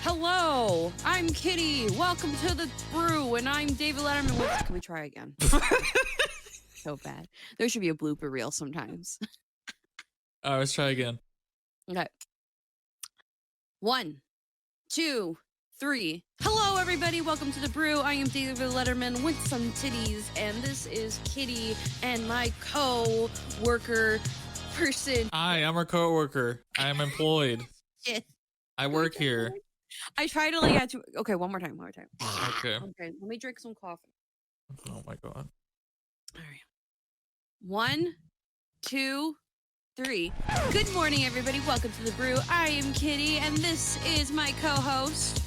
Hello, I'm Kitty. Welcome to the Brew, and I'm David Letterman. Can we try again? So bad. There should be a blooper reel sometimes. All right, let's try again. Okay. 1, 2, 3. Hello, everybody. Welcome to the Brew. I am David Letterman with some titties, and this is Kitty and my co-worker person. Hi, I'm our co-worker. I am employed. Shit. I work here. I try to like okay, one more time. Okay. Okay, let me drink some coffee. Oh my god. All right. 1, 2, 3. Good morning, everybody. Welcome to the Brew. I am Kitty, and this is my co-host,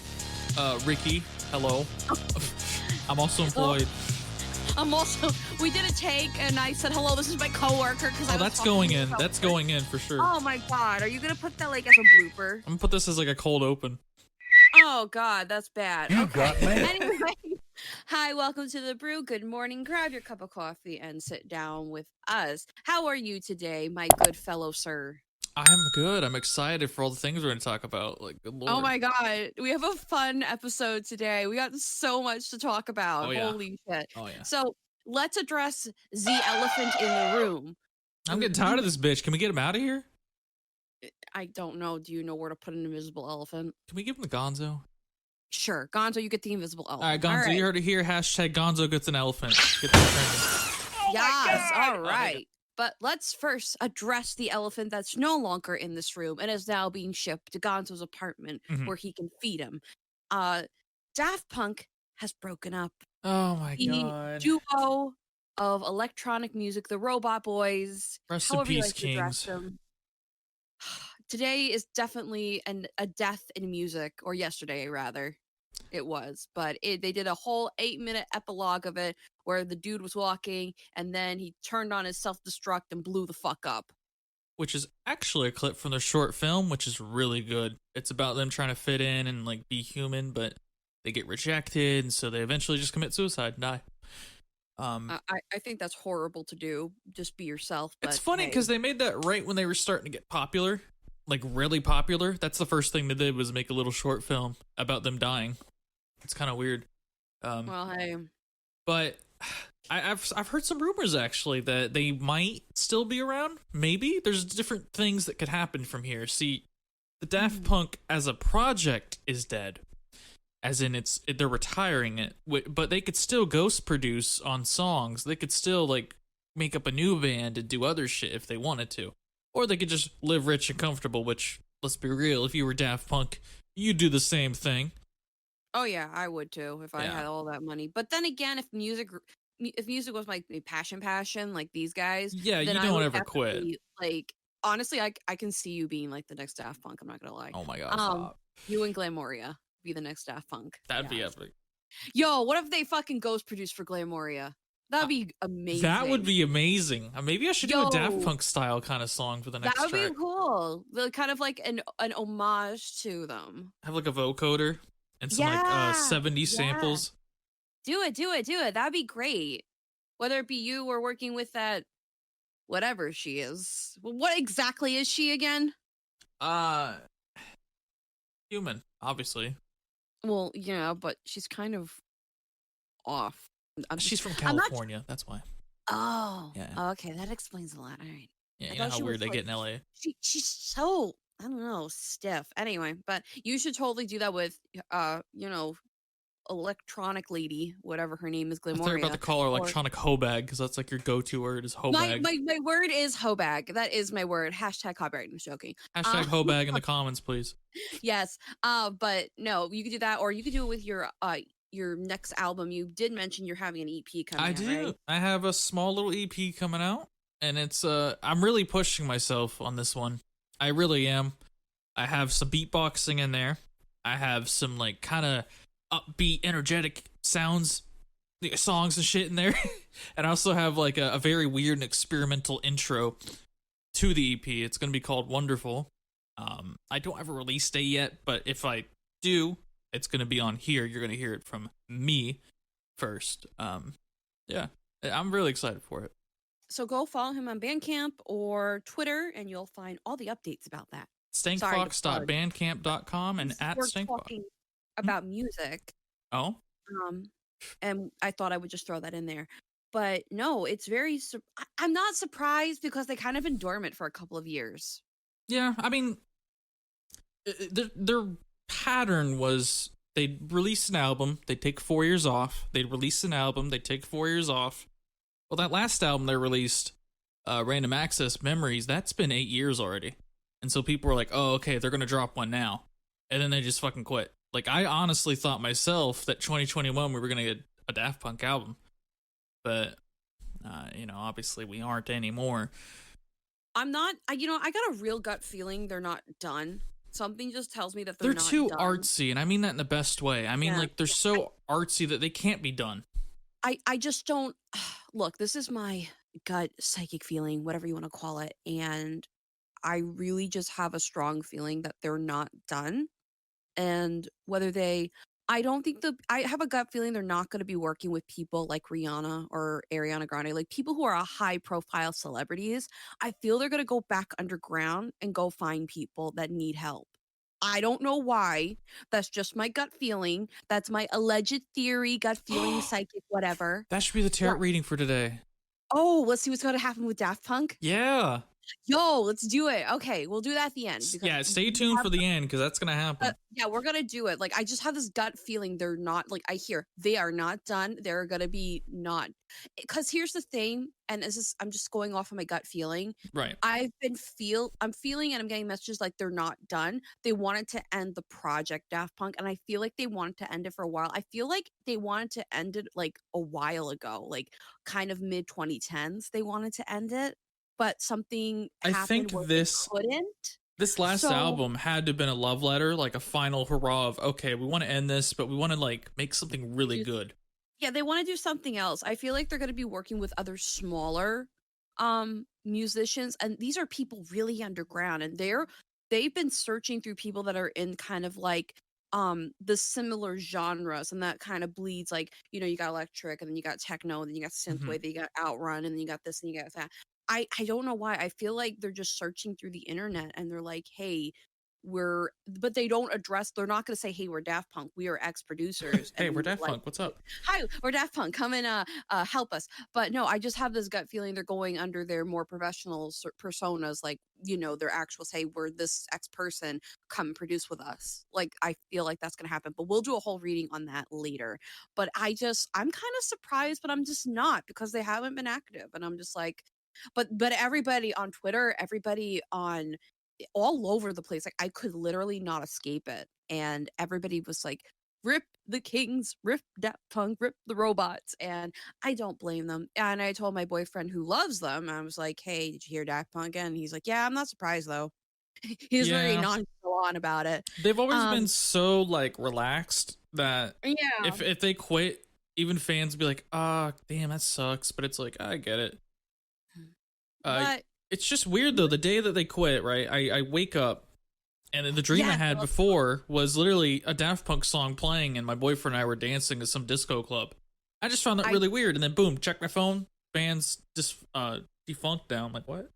Ricky. Hello. I'm also employed. We did a take, and I said, hello, this is my coworker. Oh, that's going in. That's going in for sure. Oh my god, are you gonna put that like as a blooper? I'm gonna put this as like a cold open. Oh god, that's bad. You Okay. got me. Anyway, hi, welcome to the Brew. Good morning. Grab your cup of coffee and sit down with us. How are you today, my good fellow sir? I'm good. I'm excited for all the things we're gonna talk about. Like, good lord. Oh my god, we have a fun episode today. We got so much to talk about. Oh, yeah. Holy shit. Oh yeah. So let's address the elephant in the room. I'm getting tired of this bitch. Can we get him out of here? I don't know. Do you know where to put an invisible elephant? Can we give him the Gonzo? Sure. Gonzo, you get the invisible elephant. All right, Gonzo. You heard it here. Hashtag Gonzo gets an elephant. Get that trending. Yes, all right. But let's first address the elephant that's no longer in this room and is now being shipped to Gonzo's apartment where he can feed him. Daft Punk has broken up. Oh my The god. duo of electronic music, the Robot Boys. Rest in however you peace, like to address kings. them. Today is definitely a death in music, or yesterday rather. It was, but they did a whole 8-minute epilogue of it where the dude was walking and then he turned on his self-destruct and blew the fuck up. Which is actually a clip from their short film, which is really good. It's about them trying to fit in and like be human, but they get rejected, and so they eventually just commit suicide and die. I think that's horrible to do. Just be yourself. But It's funny because they made that right when they were starting to get popular, like really popular. That's the first thing they did was make a little short film about them dying. It's kind of weird. Well, hey. But I've heard some rumors actually that they might still be around. Maybe there's different things that could happen from here. See, the Daft Punk as a project is dead, as in they're retiring it. But they could still ghost produce on songs. They could still like make up a new band and do other shit if they wanted to, or they could just live rich and comfortable. Which, let's be real, if you were Daft Punk, you'd do the same thing. Oh yeah, I would too if I had all that money. But then again, if music was my passion, like these guys, Yeah, then you I don't would ever quit. definitely, like, honestly, I can see you being like the next Daft Punk. I'm not gonna lie. Oh my god, stop. You and Glamoria be the next Daft Punk. That'd be epic. Yo, what if they fucking ghost produce for Glamoria? That'd be amazing. That would be amazing. Maybe I should do a Daft Yo. Punk style kind of song for the next That would track. be cool. Kind of like an homage to them. Have like a vocoder and some like 70s samples. Do it. That'd be great. Whether it be you or working with that, whatever she is. What exactly is she again? Human, obviously. Well, yeah, but she's kind of off. She's from California, that's why. Oh, Yeah. okay, that explains a lot. All right. Yeah, I you know thought how she weird was, they get in LA. She's so, I don't know, stiff. Anyway, but you should totally do that with, electronic lady, whatever her name is, Glamoria. I thought you were about to call her electronic hobag, because that's like your go-to word is hobag. My word is hobag. That is my word. Hashtag copyright. I'm joking. Hashtag hobag in the comments, please. Yes. But no, you could do that, or you could do it with your next album. You did mention you're having an EP coming out. I do. Right? I have a small little EP coming out, and it's I'm really pushing myself on this one. I really am. I have some beatboxing in there. I have some like kind of upbeat, energetic songs and shit in there. And I also have like a very weird and experimental intro to the EP. It's going to be called Wonderful. I don't have a release date yet, but if I do, it's going to be on here. You're going to hear it from me first. Yeah, I'm really excited for it. So go follow him on Bandcamp or Twitter, and you'll find all the updates about that. Sorry to plug. Stankfox.bandcamp.com and Since at we're Stankfox. talking about music, Oh, um, and I thought I would just throw that in there. But no, it's very. I'm not surprised because they kind of been dormant for a couple of years. yeah. I mean, their pattern was they'd release an album, they'd take 4 years off. They'd release an album, they'd take 4 years off. Well, that last album they released, Random Access Memories, that's been 8 years already. And so people were like, oh, okay, they're going to drop one now. And then they just fucking quit. Like, I honestly thought myself that 2021 we were going to get a Daft Punk album. But, obviously we aren't anymore. I'm not. I got a real gut feeling they're not done. Something just tells me that they're not too done. artsy, and I mean that in the best way. I mean, like, they're so artsy that they can't be done. I just don't. Look, this is my gut psychic feeling, whatever you want to call it. And I really just have a strong feeling that they're not done. And whether I don't think I have a gut feeling they're not going to be working with people like Rihanna or Ariana Grande, like people who are high profile celebrities. I feel they're going to go back underground and go find people that need help. I don't know why. That's just my gut feeling. That's my alleged theory, gut feeling, psychic, whatever. That should be the tarot reading for today. Oh, let's see what's going to happen with Daft Punk. Yeah. Yo, let's do it. Okay, we'll do that at the end. Yeah, stay tuned for the end because that's gonna happen. Yeah, we're gonna do it. Like, I just have this gut feeling they're not. Like, I hear they are not done. They're gonna be not. Because here's the thing, and I'm just going off of my gut feeling. Right. I'm feeling, and I'm getting messages like they're not done. They wanted to end the project Daft Punk, and I feel like they wanted to end it for a while. I feel like they wanted to end it like a while ago, like kind of mid 2010s. They wanted to end it. But something happened where they couldn't. This last album had to have been a love letter, like a final hurrah of, okay, we want to end this, but we want to like make something really good. Yeah, they want to do something else. I feel like they're going to be working with other smaller musicians, and these are people really underground, and they've been searching through people that are in kind of like the similar genres, and that kind of bleeds, like, you got electric, and then you got techno, and then you got synthwave, then you got outrun, and then you got this and you got that. I don't know why. I feel like they're just searching through the internet and they're like, hey, but they don't address, they're not going to say, hey, we're Daft Punk. We are ex-producers. Hey, we're Daft Punk. What's up? Hi, we're Daft Punk. Come and help us. But no, I just have this gut feeling they're going under their more professional personas, like, their actual, say, we're this ex-person, come and produce with us. Like, I feel like that's going to happen. But we'll do a whole reading on that later. But I'm kind of surprised, but I'm just not, because they haven't been active. And I'm just like, but everybody on Twitter, everybody on all over the place, like, I could literally not escape it. And everybody was like, rip the Kings, rip Daft Punk, rip the robots. And I don't blame them. And I told my boyfriend who loves them, I was like, hey, did you hear Daft Punk again? And he's like, yeah, I'm not surprised though. He's very nonchalant about it. They've always been so like relaxed that if they quit, even fans be like, ah, oh, damn, that sucks. But it's like, I get it. But it's just weird though. The day that they quit, right? I wake up, and the dream I had before was literally a Daft Punk song playing, and my boyfriend and I were dancing at some disco club. I just found that really weird. And then boom, check my phone, band's just defunct now. I'm like, what?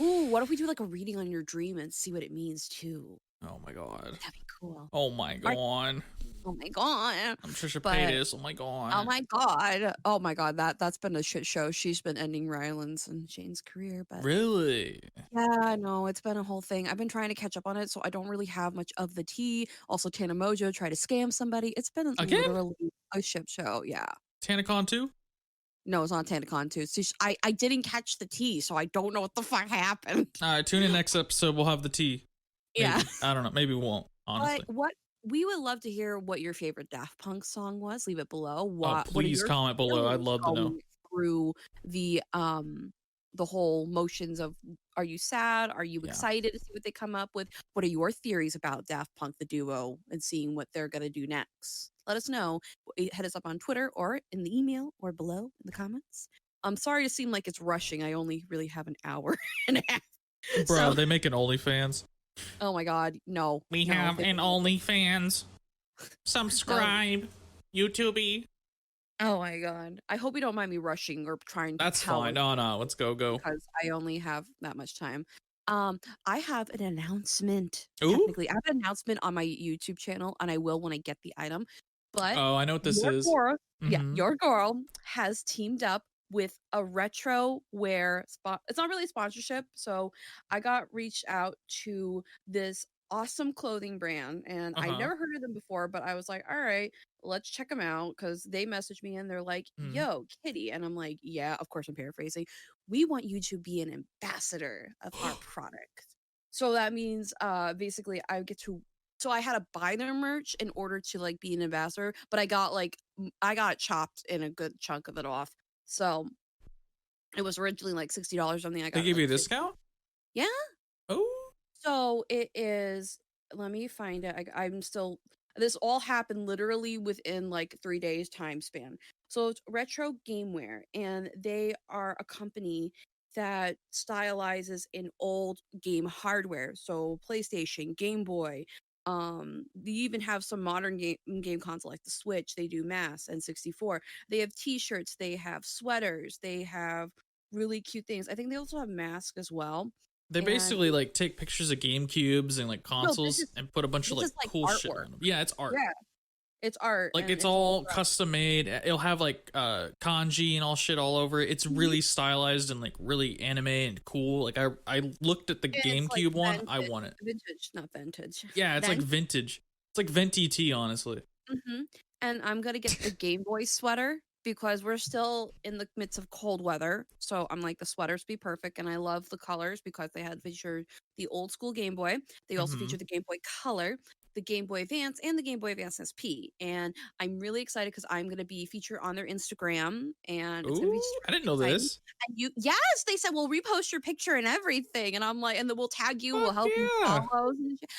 Ooh, what if we do like a reading on your dream and see what it means too? Oh my god, that'd be cool. Oh my god. Oh my god. I'm sure she'll pay this. Oh my god. Oh my god. Oh my god. That's been a shit show. She's been ending Ryland's and Shane's career, but really? Yeah, I know. It's been a whole thing. I've been trying to catch up on it, so I don't really have much of the tea. Also, Tana Mojo tried to scam somebody. It's been literally a shit show. Yeah. TanaCon 2? No, it's not TanaCon 2. So I didn't catch the tea, so I don't know what the fuck happened. All right, tune in next episode. We'll have the tea. Maybe. Yeah. I don't know. Maybe we won't, honestly. But we would love to hear what your favorite Daft Punk song was. Leave it below. Please comment below. I'd love to know. Through the whole motions of, are you sad? Are you excited to see what they come up with? What are your theories about Daft Punk, the duo, and seeing what they're going to do next? Let us know. Hit us up on Twitter or in the email or below in the comments. I'm sorry to seem like it's rushing. I only really have an hour and a half. Bro, they make an OnlyFans. Oh my god, no. We have an OnlyFans. Subscribe. YouTube. Oh my god. I hope you don't mind me rushing or trying to That's fine. No, let's go. Because I only have that much time. I have an announcement. Ooh. Technically, I have an announcement on my YouTube channel, and I will when I get the item. But Oh, I know what this your is. girl, yeah, Mm-hmm. your girl has teamed up with a retro wear spot. It's not really a sponsorship, so I got reached out to this awesome clothing brand, and I Uh-huh. never heard of them before. But I was like, all right, let's check them out because they messaged me and they're like, Mm. "Yo, Kitty," and I'm like, "Yeah, of course." I'm paraphrasing. We want you to be an ambassador of our product. So that means basically I get to so I had to buy their merch in order to like be an ambassador, but I got like I got chopped in a good chunk of it off. So it was originally like $60 something. I They got give you like a 50. discount? Yeah. Oh. So it is, let me find it. I'm still, this all happened literally within like 3 days time span. So it's Retro Gameware, and they are a company that stylizes in old game hardware. So PlayStation, Game Boy. They even have some modern game console like the Switch. They do Mass and 64. They have T-shirts. They have sweaters. They have really cute things. I think they also have masks as well. They And basically like take pictures of game cubes and like no, consoles and put a bunch of this like is like cool shit artwork. on them. Yeah, it's art. Yeah, it's art Like and it's it's all custom made. It'll have like kanji and all shit all over it. It's Mhm. really stylized and like really anime and cool. Like I looked at the And it's like GameCube one. I want it. vintage, not vintage. Yeah, it's like vintage. It's like venti tea, honestly. And I'm gonna get the Game Boy sweater because we're still in the midst of cold weather. So I'm like the sweaters be perfect, and I love the colors because they had featured the old school Game Boy. They also Mm-hmm. featured the Game Boy Color, the Game Boy Advance, and the Game Boy Advance SP. And I'm really excited because I'm gonna be featured on their Instagram, and it's gonna be Ooh, super I didn't know exciting. this. And yes, they said we'll repost your picture and everything, and I'm like, and then we'll tag you, we'll Fuck help you yeah. follow.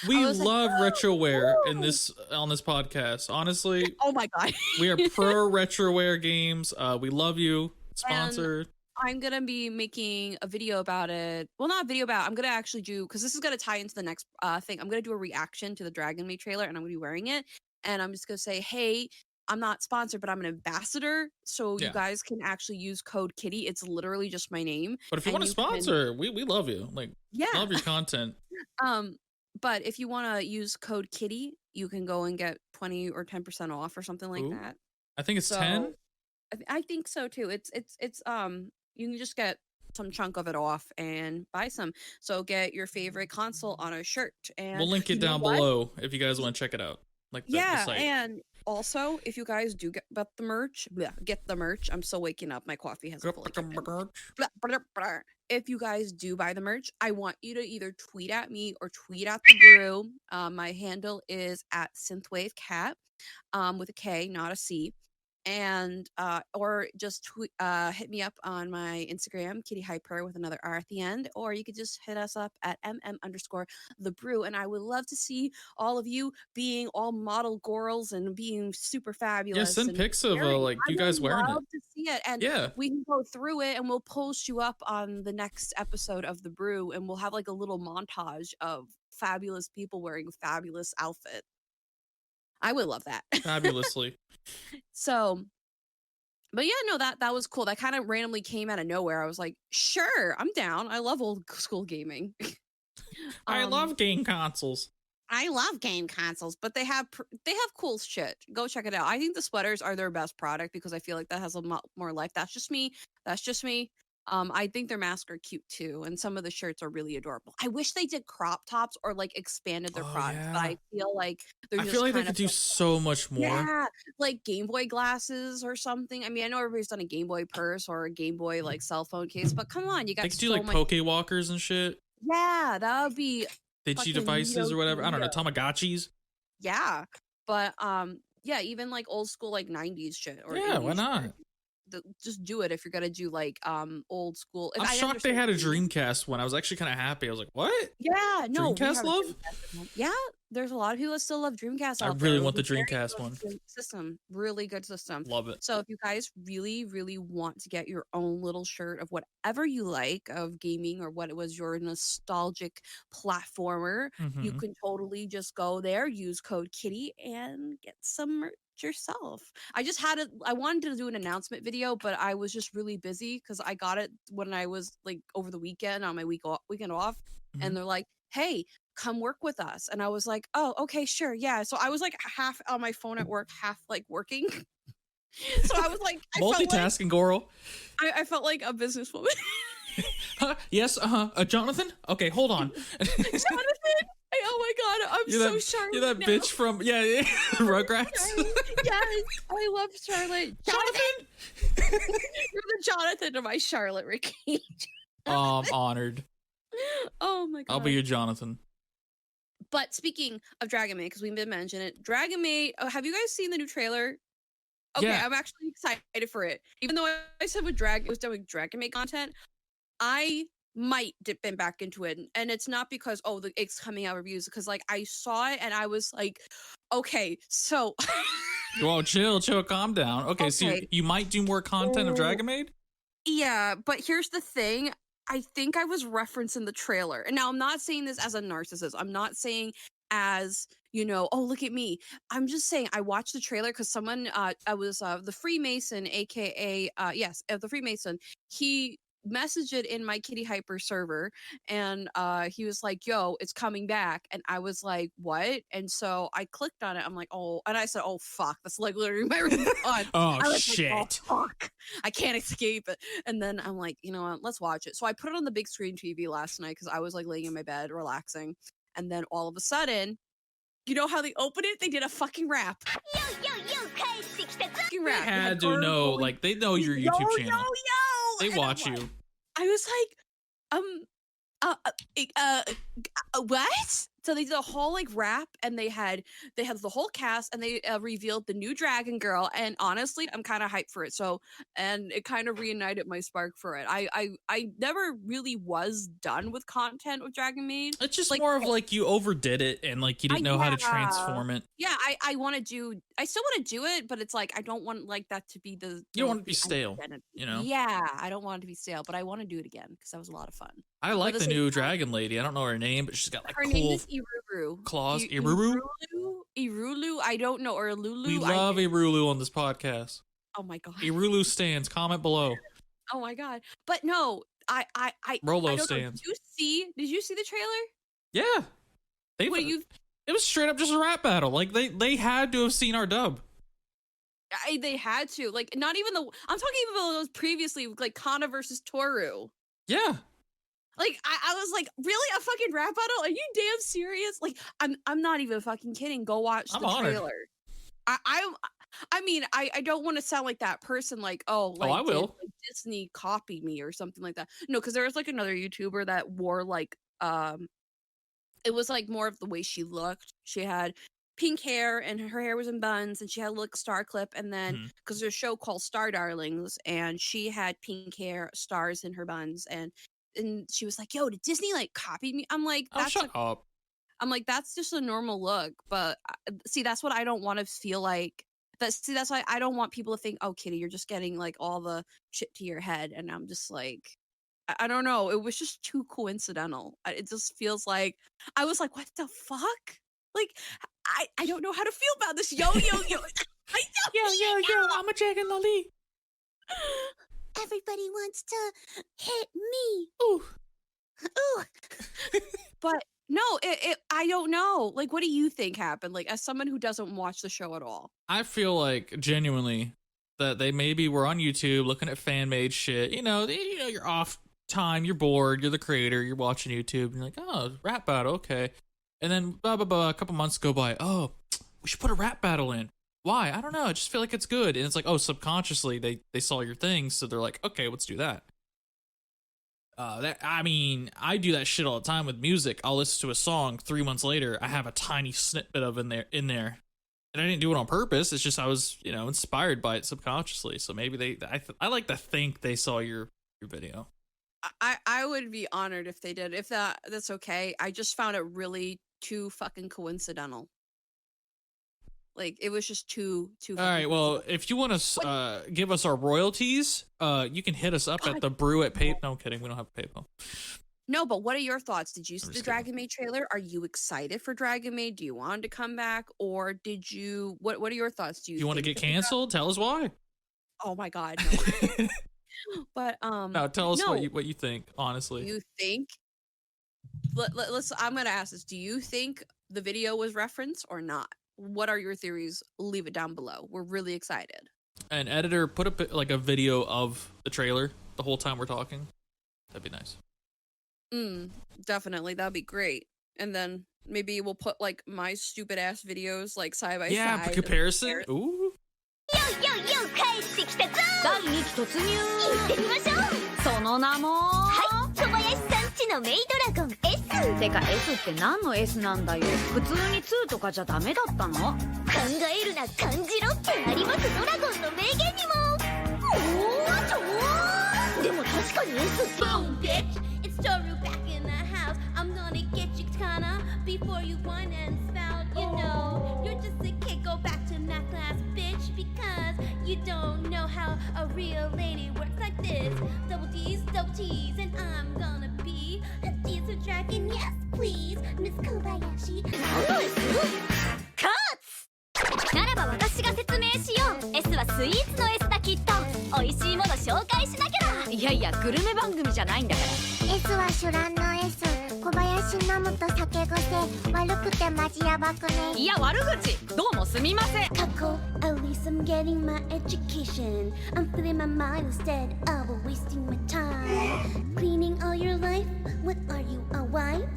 I We was like, love retroware in woo! this on this podcast. Honestly, Oh my god. we are pro retroware games. We love you. And Sponsor. I'm gonna be making a video about it. Well, not a video about it. I'm gonna actually do, because this is gonna tie into the next thing. I'm gonna do a reaction to the Dragon Maid trailer, and I'm gonna be wearing it. And I'm just gonna say, hey, I'm not sponsored, but I'm an ambassador, so you Yeah. guys can actually use code Kitty. It's literally just my name, But if you and want to you can, sponsor, we love you. Like yeah. love your content. um, but if you want to use code Kitty, you can go and get 20 or 10% off or something like Ooh. that. I think it's So 10. I think so too. It's you can just get some chunk of it off and buy some. So get your favorite console on a shirt. We'll And link you it know down what? below if you guys want to check it out. Like the Yeah, site. and also if you guys do get the merch, get the merch. I'm still waking up. My coffee hasn't fully kicked in. Blah, blah, blah. If you guys do buy the merch, I want you to either tweet at me or tweet at the brew. My handle is at synthwavecat, with a K, not a C. And or just hit me up on my Instagram, KittyHiPur, with another R at the end, or you could just hit us up at mm_the brew. And I would love to see all of you being all model girls and being super Yeah, fabulous send and pics of wearing. like I you would guys wearing it. love to see it, and Yeah. we can go through it, and we'll post you up on the next episode of the brew, and we'll have like a little montage of fabulous people wearing fabulous outfit. I would love that. Fabulously. So, but yeah, no, that was cool. That kind of randomly came out of nowhere. I was like, sure, I'm down. I love old school gaming. I um, love game consoles. I love game consoles, but they have cool shit. Go check it out. I think the sweaters are their best product because I feel like that has a lot more life. That's just me. That's just me. I think their masks are cute too, and some of the shirts are really adorable. I wish they did crop tops or like expanded their Oh products, but yeah. I feel like they're I just feel like they kind could of do so much more. yeah, like Game Boy glasses or something. I mean, I know everybody's done a Game Boy purse or a Game Boy like cell phone case, but come on, you They got could do so like much. poke walkers and shit. Yeah, that would be Digi fucking devices neato or whatever. I don't know, neato. Tamagotchis. Yeah, but yeah, even like old school like 90s shit or Yeah, why 80s not? shit. Just do it if you're gonna do like old school. I'm I shocked they understand had a gaming. Dreamcast one. I was actually kind of happy. I was like, what? Yeah, no, we Dreamcast have a love? Dreamcast at home. Yeah, there's a lot of people that still love Dreamcast I out there. really It was want the a very Dreamcast one. good system, really good system. Love it. So if you guys really, really want to get your own little shirt of whatever you like of gaming or what it was your nostalgic platformer, you Mm-hmm. can totally just go there, use code Kitty, and get some merch yourself. I wanted to do an announcement video, but I was just really busy because I got it when I was like over the weekend on my weekend off, Mm-hmm. and they're like, "Hey, come work with us." And I was like, "Oh, okay, sure, yeah." So I was like half on my phone at work, half like working. So I was like, Multitasking, Goral. I felt like a businesswoman. Huh? Yes, Jonathan? Okay, hold on. Jonathan, oh my god, I'm so Charlotte. You're that now. bitch from Rugrats. Yes, I love Charlotte. Jonathan. You're the Jonathan of my Charlotte, Ricky. Oh, I'm honored. Oh my god. I'll be your Jonathan. But speaking of Dragon Maid, because we've been mentioning it, Dragon Maid. Oh, have you guys seen the new trailer? Okay, Yeah. I'm actually excited for it. Even though I said it was done with Dragon Maid content, I might dip in back into it, and it's not because it's coming out reviews, because like I saw it and I was like, okay, so. Whoa, chill, calm down. Okay, so Okay. you might do more content of Dragon Maid? Yeah, but here's the thing. I think I was referencing the trailer. And now I'm not saying this as a narcissist. I'm not saying as, oh, look at me. I'm just saying I watched the trailer because someone, I was the Freemason, aka, the Freemason, he messaged it in my KittyHiPur server, and he was like, yo, it's coming back. And I was like, what? And so I clicked on it. I'm like, oh, and I said, oh, fuck. That's like literally my response. Oh, I was shit. like, oh, fuck. I can't escape it. And then I'm like, you know what? Let's watch it. So I put it on the big screen TV last night because I was like laying in my bed relaxing. And then all of a sudden, you know how they open it? They did a fucking rap. Fucking They rap. They had to know, like, they know your YouTube channel. They And watch I'm you. like- I was like, what? So they did a whole like rap, and they had the whole cast, and they revealed the new Dragon Girl. And honestly, I'm kind of hyped for it. So, and it kind of reignited my spark for it. I never really was done with content with Dragon Maid. It's just like, more of like you overdid it and like you didn't know how to transform it. Yeah, I want to do. I still want to do it, but it's like I don't want like that to be the. You don't want it to be stale, you know? Yeah, I don't want it to be stale, but I want to do it again because that was a lot of fun. I like the new dragon lady. I don't know her name, but she's got like Her cool name is Iruru. claws. Iruru? Irulu, I don't know, or Lulu. We love Irulu on this podcast. Oh my god. Irulu stands. Comment below. Oh my god. But no, I Rolo I don't know. stands. Did you see the trailer? Yeah. It was straight up just a rap battle. Like they had to have seen our dub. They had to. Like, not even I'm talking about those previously, like Kana versus Toru. Yeah. Like I was like, really, a fucking rap battle? Are you damn serious? Like, I'm not even fucking kidding. Go watch the trailer. I mean, I don't want to sound like that person, like, oh, like, I will. like Disney copied me or something like that. No, because there was like another YouTuber that wore like it was like more of the way she looked. She had pink hair and her hair was in buns, and she had a little star clip, and then because there's a show called Star Darlings, and she had pink hair, stars in her buns, and she was like, yo, did Disney like copy me? I'm like, that's shut up. I'm like, that's just a normal look. But see, that's what I don't want to feel like. That's why I don't want people to think, oh, Kitty, you're just getting like all the shit to your head. And I'm just like, I don't know. It was just too coincidental. It just feels like I was like, what the fuck? Like, I don't know how to feel about this. Yo. I'm a dragon lolly. Everybody wants to hit me. Ooh. But no, I don't know. Like, what do you think happened? Like, as someone who doesn't watch the show at all. I feel like genuinely that they maybe were on YouTube looking at fan made shit. You know, you're off time, you're bored, you're the creator, you're watching YouTube, and you're like, oh, rap battle, okay. And then blah blah blah, a couple months go by. Oh, we should put a rap battle in. Why? I don't know. I just feel like it's good. And it's like, oh, subconsciously they saw your thing, so they're like, okay, let's do that. I do that shit all the time with music. I'll listen to a song 3 months later, I have a tiny snippet of in there. And I didn't do it on purpose. It's just I was, inspired by it subconsciously. So maybe I like to think they saw your video. I would be honored if they did. If that's okay. I just found it really too fucking coincidental. Like it was just too All fucking right, well, coincidental. if you want to give us our royalties, you can hit us up at God, the Brew at no. PayPal. No, I'm kidding. We don't have PayPal. No, but what are your thoughts? Did you I'm see the just kidding. Dragon Maid trailer? Are you excited for Dragon Maid? Do you want it to come back, or did you? What are your thoughts? Do you You want to think get that the canceled? Tell us why. Oh my god, no. But No, tell us no. what you think, honestly. You think? Let's. I'm gonna ask this. Do you think the video was referenced or not? What are your theories? Leave it down below. We're really excited. An editor, put up like a video of the trailer the whole time we're talking. That'd be nice. Definitely, that'd be great. And then maybe we'll put like my stupid ass videos like side by Yeah, side. comparison. Ooh. よよ帰ってきたぞ第2期突入行ってみましょうその名もはい小林さんちのメイドラゴン S てか S って何の S なんだよ普通に2とかじゃダメだったの考えるな感じろってありますドラゴンの名言にもおーちょでも確かに S って Boom, bitch! It's Toru back in the house. I'm gonna get you, Kana, before you whine and spout. You know, you're just a kid. Go back to math class, bitch, because you don't know how a real lady works like this. Double D's, and I'm gonna be a dancer dragon. Yes, please, Miss Kobayashi. 何の S? カーツならば私が説明しよう S はスイーツの S だきっと美味しいもの紹介しなきゃだいやいやグルメ番組じゃないんだから S は酒乱の S 小林飲むと酒癖悪くてマジヤバくねいや悪口どうもすみません Kako, at least I'm getting my education. I'm filling my mind instead of wasting my time. Cleaning all your life? What are you, a wife?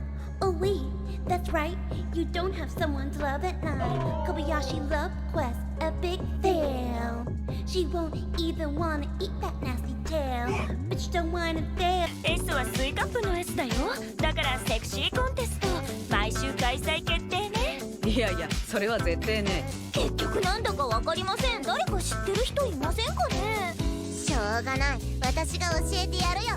Oh wait, that's right. You don't have someone to love at night. Kobayashi love quest, a big fail. She won't even wanna eat that nasty tail. Bitch, don't wanna fail. S はスイカップの S だよだからセクシーコンテスト毎週開催決定ねいやいやそれは絶対ね結局なんだかわかりません誰か知ってる人いませんかねしょうがない私が教えてやるよ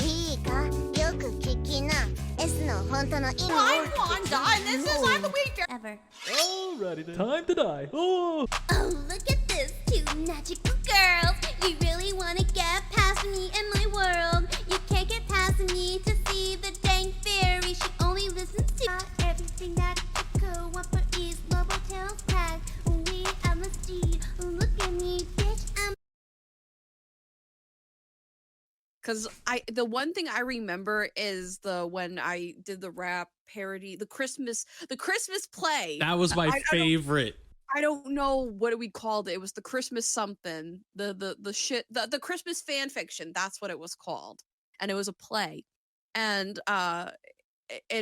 いいかよく聞きな S の本当の意味を I'm Wanda, and this is I'm the Weaver. Ever. Alrighty then. Time to die. Oh. Oh, look at this, two magical girls. You really wanna get past me and my world. You can't get past me to see the dang fairy. She only listens to everything that the co-opper is. Lobo tails tag, only LSD. Look at me, bitch, I'm Because the one thing I remember is when I did the rap parody, the Christmas play. That was my favorite. I don't know what we called it. It was the Christmas something. The Christmas fan fiction. That's what it was called. And it was a play. And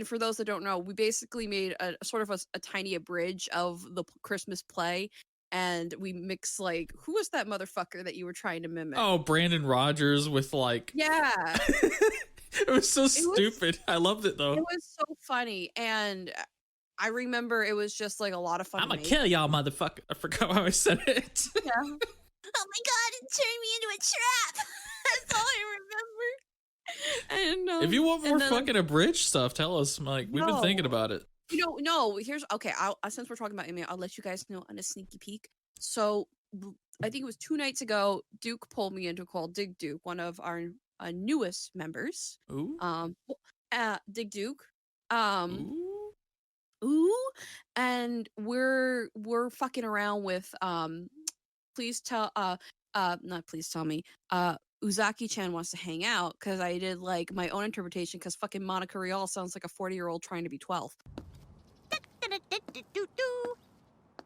for those that don't know, we basically made a sort of a tiny abridge of the Christmas play. And we mix like, who was that motherfucker that you were trying to mimic? Oh, Brandon Rogers with like. Yeah. It was so stupid. I loved it though. It was so funny. And I remember it was just like a lot of fun. I'm gonna kill y'all, motherfucker. I forgot how I said it. Yeah. oh my god, it turned me into a trap. That's all I remember. And If you want more fucking abridged stuff, tell us. Like, we've been thinking about it. No, here's okay. Since we're talking about anime, I'll let you guys know on a sneaky peek. So I think it was 2 nights ago, Duke pulled me into a call. Dig Duke, one of our newest members. Ooh. Dig Duke. Ooh. And we're fucking around with not please tell me. Uzaki-chan wants to hang out because I did like my own interpretation because fucking Monica Rial sounds like a 40-year-old trying to be 12.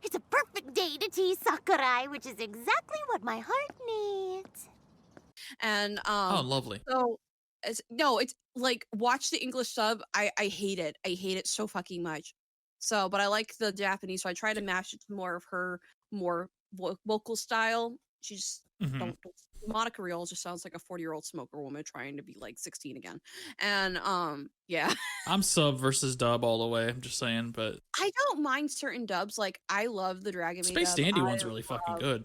It's a perfect day to tease Sakurai, which is exactly what my heart needs. And Oh, lovely. so it's like watch the English sub. I hate it. I hate it so fucking much. So, but I like the Japanese, so I try to match it to more of her vocal style. She's don't Monica Rial just sounds like a 40-year-old smoker woman trying to be like 16 again. And yeah. I'm sub versus dub all the way. I'm just saying, but I don't mind certain dubs. Like I love the Dragon Maid Space dub. Dandy one's really fucking good.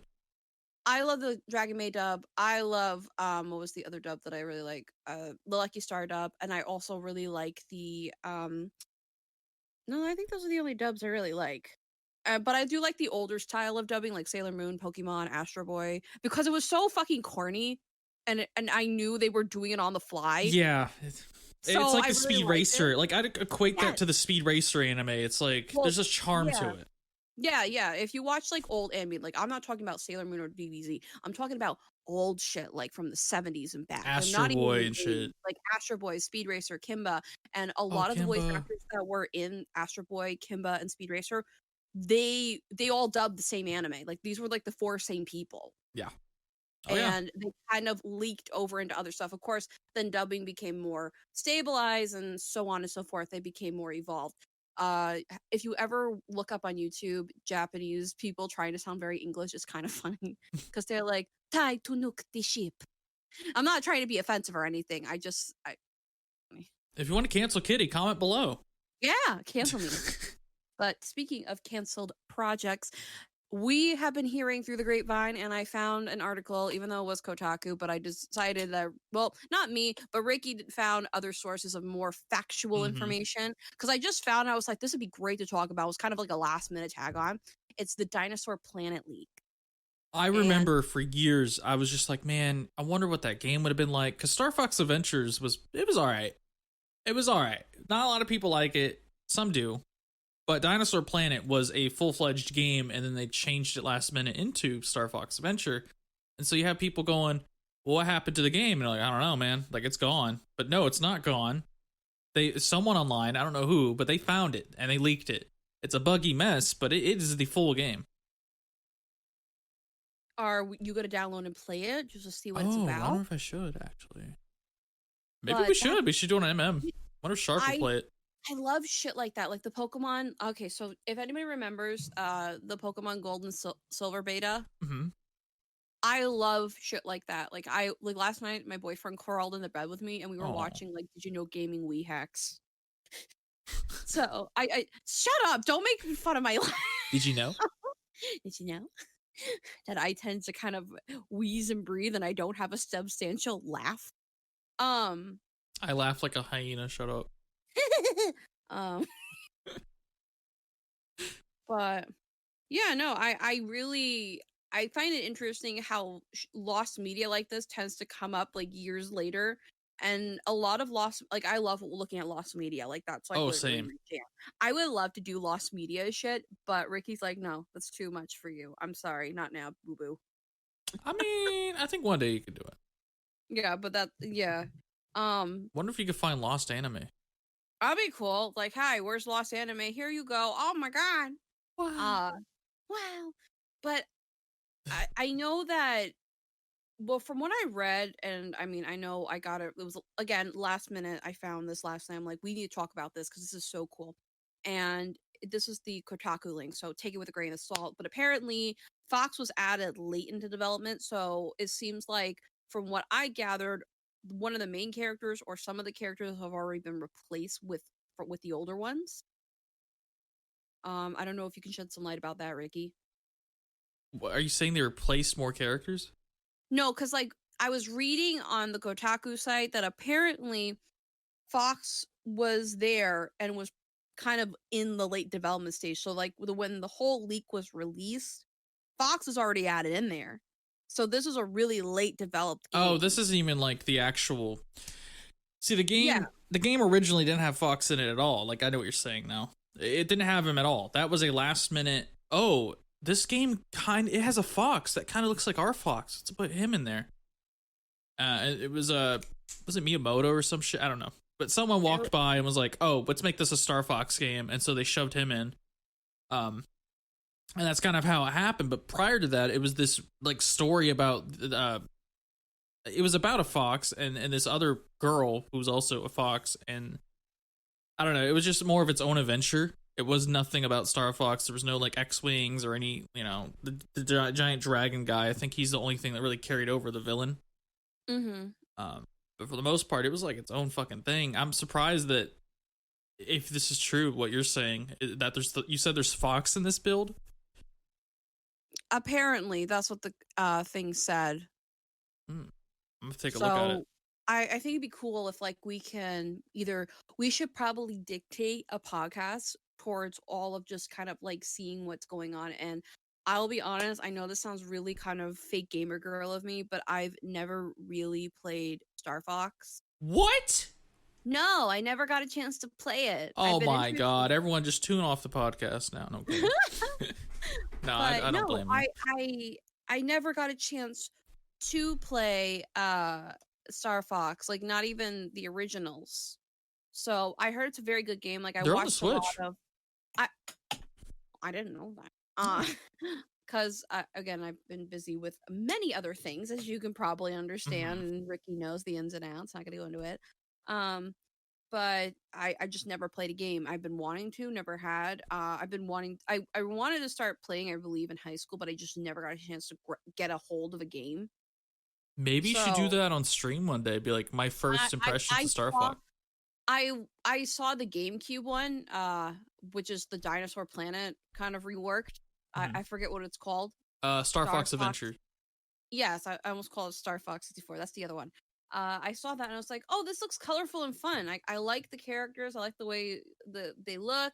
I love the Dragon Maid dub. I love what was the other dub that I really like? The Lucky Star dub, and I also really like the No, I think those are the only dubs I really like. But I do like the older style of dubbing, like Sailor Moon, Pokemon, Astro Boy, because it was so fucking corny, and I knew they were doing it on the fly. Yeah. It's So like I the really Speed liked Racer. it. Like, I'd equate that Yes. to the Speed Racer anime. It's like, Well, there's a charm yeah. to it. Yeah. If you watch like old anime, like I'm not talking about Sailor Moon or DBZ. I'm talking about old shit like from the 70s and back. And Astro not even Boy the and 80s, shit. like Astro Boy, Speed Racer, Kimba, and a Oh, lot of the voice Kimba. actors that were in Astro Boy, Kimba, and Speed Racer, they all dubbed the same anime. Like these were like the four same people. Yeah. Oh, yeah. And they kind of leaked over into other stuff. Of course, then dubbing became more stabilized and so on and so forth. They became more evolved. If you ever look up on YouTube Japanese people trying to sound very English, it's kind of funny because they're like "Tai to nuke the ship." I'm not trying to be offensive or anything. I If you want to cancel Kitty, comment below. yeah, cancel me. But speaking of canceled projects, we have been hearing through the grapevine, and I found an article, even though it was Kotaku, but I decided that, well, not me, but Ricky found other sources of more factual information. Because I just found, I was like, this would be great to talk about. It was kind of like a last minute tag on. It's the Dinosaur Planet leak. I remember for years, I was just like, man, I wonder what that game would have been like. Because Star Fox Adventures was all right. It was all right. Not a lot of people like it. Some do. But Dinosaur Planet was a full-fledged game, and then they changed it last minute into Star Fox Adventure. And so you have people going, well, what happened to the game? And they're like, I don't know, man. Like, it's gone. But no, it's not gone. Someone online, I don't know who, but they found it, and they leaked it. It's a buggy mess, but it is the full game. Are you going to download and play it just to see what it's I about? wonder if I should, actually. Maybe But we should. We should do an MM. Wonder if Sharp will play it. I love shit like that, like the Pokemon. Okay, so if anybody remembers the Pokemon Gold and Silver beta, I love shit like that. Like last night, my boyfriend crawled in the bed with me, and we were watching like Did You Know Gaming Wii hacks. So I shut up! Don't make fun of my life. Did you know? Did you know that I tend to kind of wheeze and breathe, and I don't have a substantial laugh? I laugh like a hyena. Shut up. But yeah, no, I find it interesting how lost media like this tends to come up like years later, and a lot of lost, like I love looking at lost media, like that's like literally same. my jam. I would love to do lost media shit, but Ricky's like, no, that's too much for you. I'm sorry, not now, boo boo. I mean, I think one day you could do it. Yeah, but Wonder if you could find lost anime. that'd be cool. Like, hi, where's lost anime? Here you go. Oh my god. Wow. Wow. But I know that, well, from what I read, and I mean, I know I got it. It was, again, last minute. I found this last night. I'm like, we need to talk about this because this is so cool. And this is the Kotaku link, so take it with a grain of salt. But apparently, Fox was added late into development, so it seems like, from what I gathered, one of the main characters or some of the characters have already been replaced with the older ones. I don't know if you can shed some light about that, Ricky. What, are you saying they replaced more characters? No, because like I was reading on the Kotaku site that apparently Fox was there and was kind of in the late development stage. So like when the whole leak was released, Fox was already added in there. So this is a really late developed game. Oh, this isn't even like the actual. See, the game. Yeah. The game originally didn't have Fox in it at all. Like, I know what you're saying now. It didn't have him at all. That was a last minute. Oh, this game it has a fox that kind of looks like our fox. Let's put him in there. It was it Miyamoto or some shit? I don't know. But someone walked by and was like, "Oh, let's make this a Star Fox game," and so they shoved him in. And that's kind of how it happened. But prior to that, it was this like story about it was about a fox and this other girl who was also a fox, and I don't know, it was just more of its own adventure. It was nothing about Star Fox. There was no like X-Wings or any, the giant dragon guy. I think he's the only thing that really carried over the villain. But for the most part, it was like its own fucking thing. I'm surprised that, if this is true, what you're saying, that you said there's Fox in this build? Apparently, that's what the thing said. I'm gonna take a look at it. I think it'd be cool if like we should probably dictate a podcast towards all of just kind of like seeing what's going on. And I'll be honest, I know this sounds really kind of fake gamer girl of me, but I've never really played Star Fox. What? No, I never got a chance to play it. Oh my god! Everyone, just tune off the podcast now. No, kidding. No, I don't blame you. I never got a chance to play Star Fox, like not even the originals. So I heard it's a very good game. Like I They're on the watched a lot Switch. of. I didn't know that. Because again, I've been busy with many other things, as you can probably understand, and Ricky knows the ins and outs. Not gonna go into it. But I just never played a game. I've been wanting to, never had. I've been wanting. I wanted to start playing, I believe, in high school, but I just never got a chance to get a hold of a game. Maybe you should do that on stream one day. Be like, my first impressions of Star Fox. I saw the GameCube one, which is the Dinosaur Planet kind of reworked. I forget what it's called. Star Fox Adventure. Yes, I almost called it Star Fox 64. That's the other one. I saw that and I was like, oh, this looks colorful and fun. I like the characters. I like the way they look.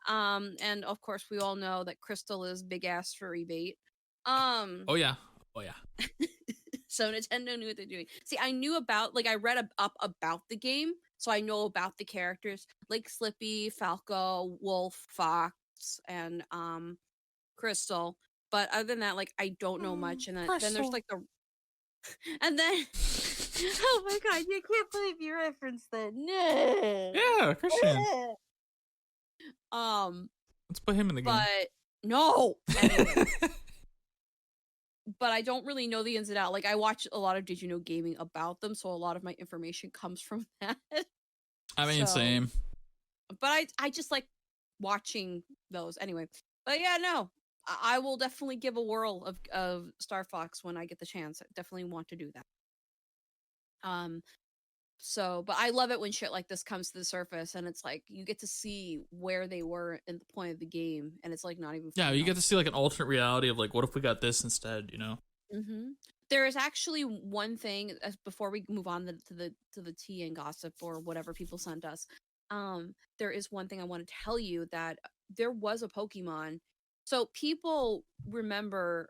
And of course, we all know that Crystal is big ass furry bait. Oh yeah. So Nintendo knew what they're doing. See, I knew about, like, I read up about the game, so I know about the characters like Slippy, Falco, Wolf, Fox, and Crystal. But other than that, like, I don't know much. And then there's like the, and then, oh my god, you can't believe you referenced that. No. Yeah, Christian. Let's put him in the game. But no. Anyway. But I don't really know the ins and outs. Like, I watch a lot of Did You Know Gaming about them, so a lot of my information comes from that. I mean, same. But I just like watching those anyway. But yeah, no, I will definitely give a whirl of Star Fox when I get the chance. I definitely want to do that. So, but I love it when shit like this comes to the surface, and it's like you get to see where they were in the point of the game, and it's like not even. Yeah, you get to see like an alternate reality of like, what if we got this instead? You know. There is actually one thing before we move on to the tea and gossip or whatever people sent us. There is one thing I want to tell you, that there was a Pokemon. So people remember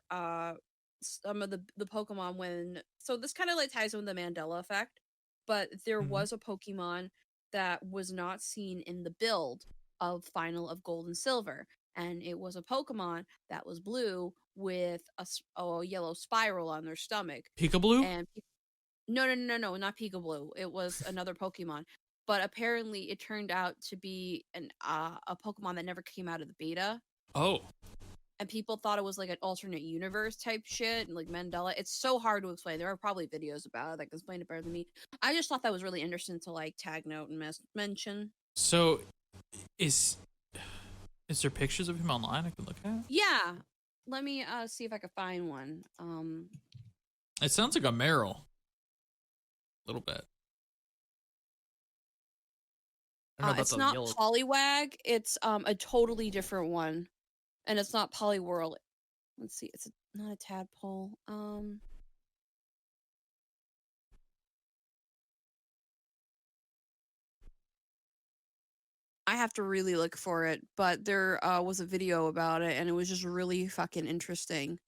some of the Pokemon when. So this kind of like ties in with the Mandela effect. But there was a Pokemon that was not seen in the build of Final of Gold and Silver. And it was a Pokemon that was blue with a yellow spiral on their stomach. Peekaboo? And no, not Peekaboo. It was another Pokemon. But apparently it turned out to be a Pokemon that never came out of the beta. Oh. And people thought it was like an alternate universe type shit, and like Mandela. It's so hard to explain. There are probably videos about it that can explain it better than me. I just thought that was really interesting to like tag note and mention. So, is there pictures of him online I can look at? Yeah, let me see if I can find one. It sounds like a Meryl. A little bit. It's not Poliwag. It's a totally different one. And it's not Poliwhirl. Let's see. It's not a tadpole. I have to really look for it, but there was a video about it, and it was just really fucking interesting.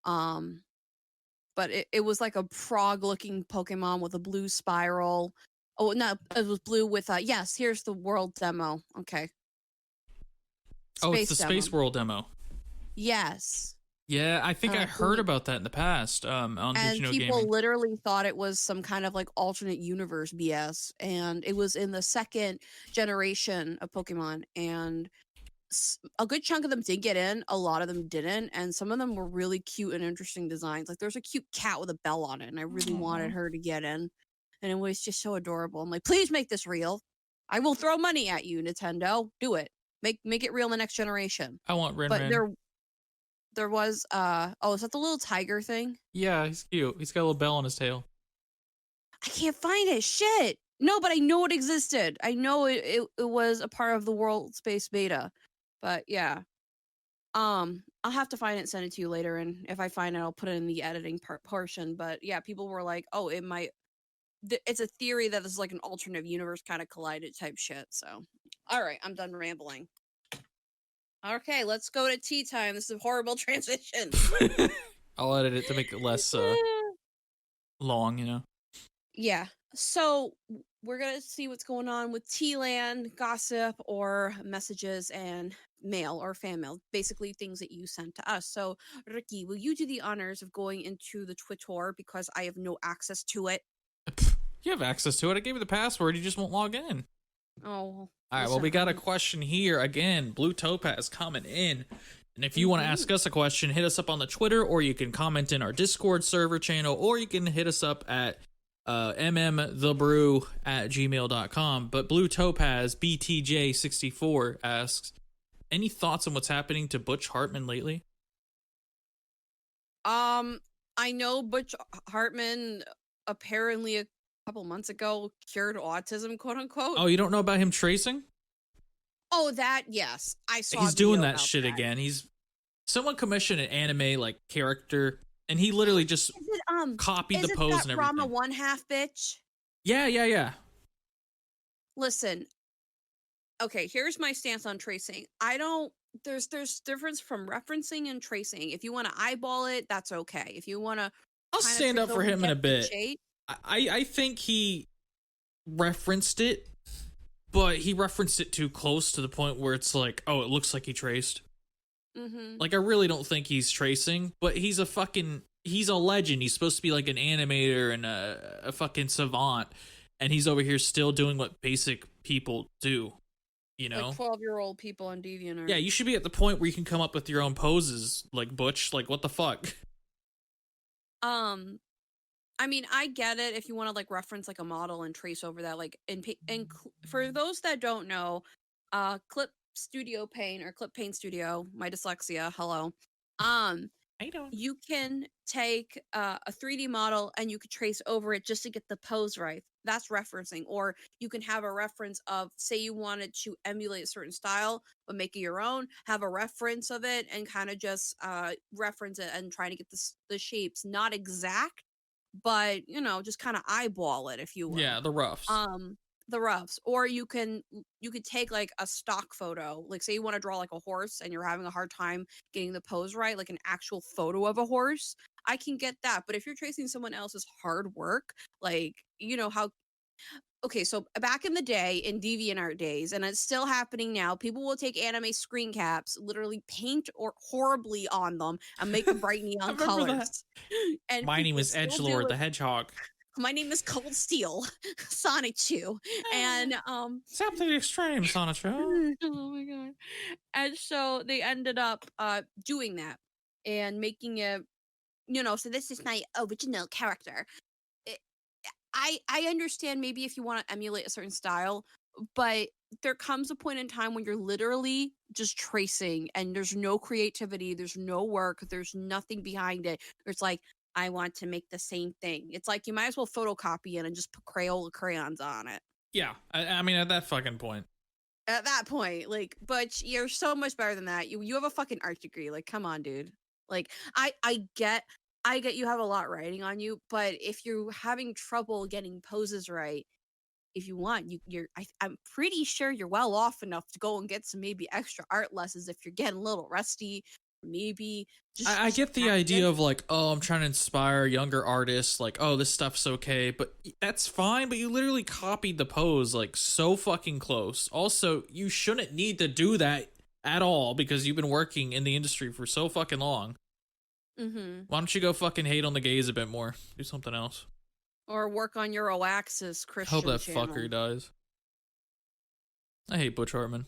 But it was like a frog-looking Pokemon with a blue spiral. Oh, no, it was blue with yes, here's the world demo. Okay. It's the Space World demo. Yes. Yeah, I think I heard about that in the past. On Did You Know people Gaming. literally thought it was some kind of like alternate universe BS, and it was in the second generation of Pokemon, and a good chunk of them did get in, a lot of them didn't, and some of them were really cute and interesting designs. Like there's a cute cat with a bell on it, and I really wanted her to get in, and it was just so adorable. I'm like, please make this real. I will throw money at you, Nintendo. Do it. Make it real in the next generation. I want Ren. But there was is that the little tiger thing? Yeah, he's cute. He's got a little bell on his tail. I can't find it. Shit. No, but I know it existed. I know it was a part of the World Space Beta. But yeah. I'll have to find it and send it to you later, and if I find it, I'll put it in the editing portion. But yeah, people were like, oh, it might it's a theory that this is like an alternate universe kind of collided type shit. So all right, I'm done rambling. Okay, let's go to tea time. This is a horrible transition. I'll edit it to make it less long, you know. Yeah. So we're gonna see what's going on with Tea Land, gossip, or messages and mail or fan mail. Basically things that you sent to us. So Ricky, will you do the honors of going into the Twitter because I have no access to it? You have access to it. I gave you the password. You just won't log in. Oh. All right. Well, we got a question here again. Blue Topaz coming in. And if you want to ask us a question, hit us up on the Twitter, or you can comment in our Discord server channel, or you can hit us up at mmthebrew@gmail.com. But Blue Topaz BTJ64 asks, any thoughts on what's happening to Butch Hartman lately? I know Butch Hartman apparently a couple months ago cured autism, quote unquote. Oh, you don't know about him tracing? Oh, that, yes. I saw He's a video doing that about shit that. again. Someone commissioned an anime like character, and he literally just copied the pose and everything. Rama one half bitch? Yeah. Listen, okay, here's my stance on tracing. There's difference from referencing and tracing. If you want to eyeball it, that's okay. If you want to, I'll stand up for him in a bit. I think he referenced it, but he referenced it too close to the point where it's like, oh, it looks like he traced. Like, I really don't think he's tracing, but he's a legend. He's supposed to be like an animator and a fucking savant, and he's over here still doing what basic people do, you know? Like 12-year-old people on DeviantArt. Yeah, you should be at the point where you can come up with your own poses, like Butch. Like, what the fuck? I mean, I get it if you want to like reference like a model and trace over that. Like, and for those that don't know, Clip Paint Studio, my dyslexia, hello. You can take a 3D model and you could trace over it just to get the pose right. That's referencing. Or you can have a reference of, say you wanted to emulate a certain style, but make it your own, have a reference of it and kind of just reference it and try to get the shapes not exact, but you know, just kind of eyeball it, if you will. Yeah, the roughs. Or you could take like a stock photo, like say you want to draw like a horse and you're having a hard time getting the pose right, like an actual photo of a horse. I can get that. But if you're tracing someone else's hard work, like, you know how, okay, so back in the day, in DeviantArt days, and it's still happening now, people will take anime screen caps, literally paint or horribly on them and make them bright neon colors. And my name is Edgelord the Hedgehog. My name is Cold Steel, Sonichu, and Stop to the extreme, Sonichu. Oh my god! And so they ended up doing that and making it, you know. So this is my original character. I understand maybe if you want to emulate a certain style, but there comes a point in time when you're literally just tracing and there's no creativity, there's no work, there's nothing behind it. It's like, I want to make the same thing. It's like you might as well photocopy it and just put Crayola crayons on it. Yeah, I mean, at that fucking point. At that point, like, but you're so much better than that. You have a fucking art degree. Like, come on, dude. Like, I get you have a lot writing on you, but if you're having trouble getting poses right, if you want, I'm pretty sure you're well off enough to go and get some maybe extra art lessons if you're getting a little rusty. Maybe I get the idea of like, oh, I'm trying to inspire younger artists, like, oh, this stuff's okay, but that's fine, but you literally copied the pose like so fucking close. Also, you shouldn't need to do that at all because you've been working in the industry for so fucking long. Why don't you go fucking hate on the gays a bit more? Do something else. Or work on your Oaxis Christian Hope that channel. fucker dies. I hate Butch Hartman.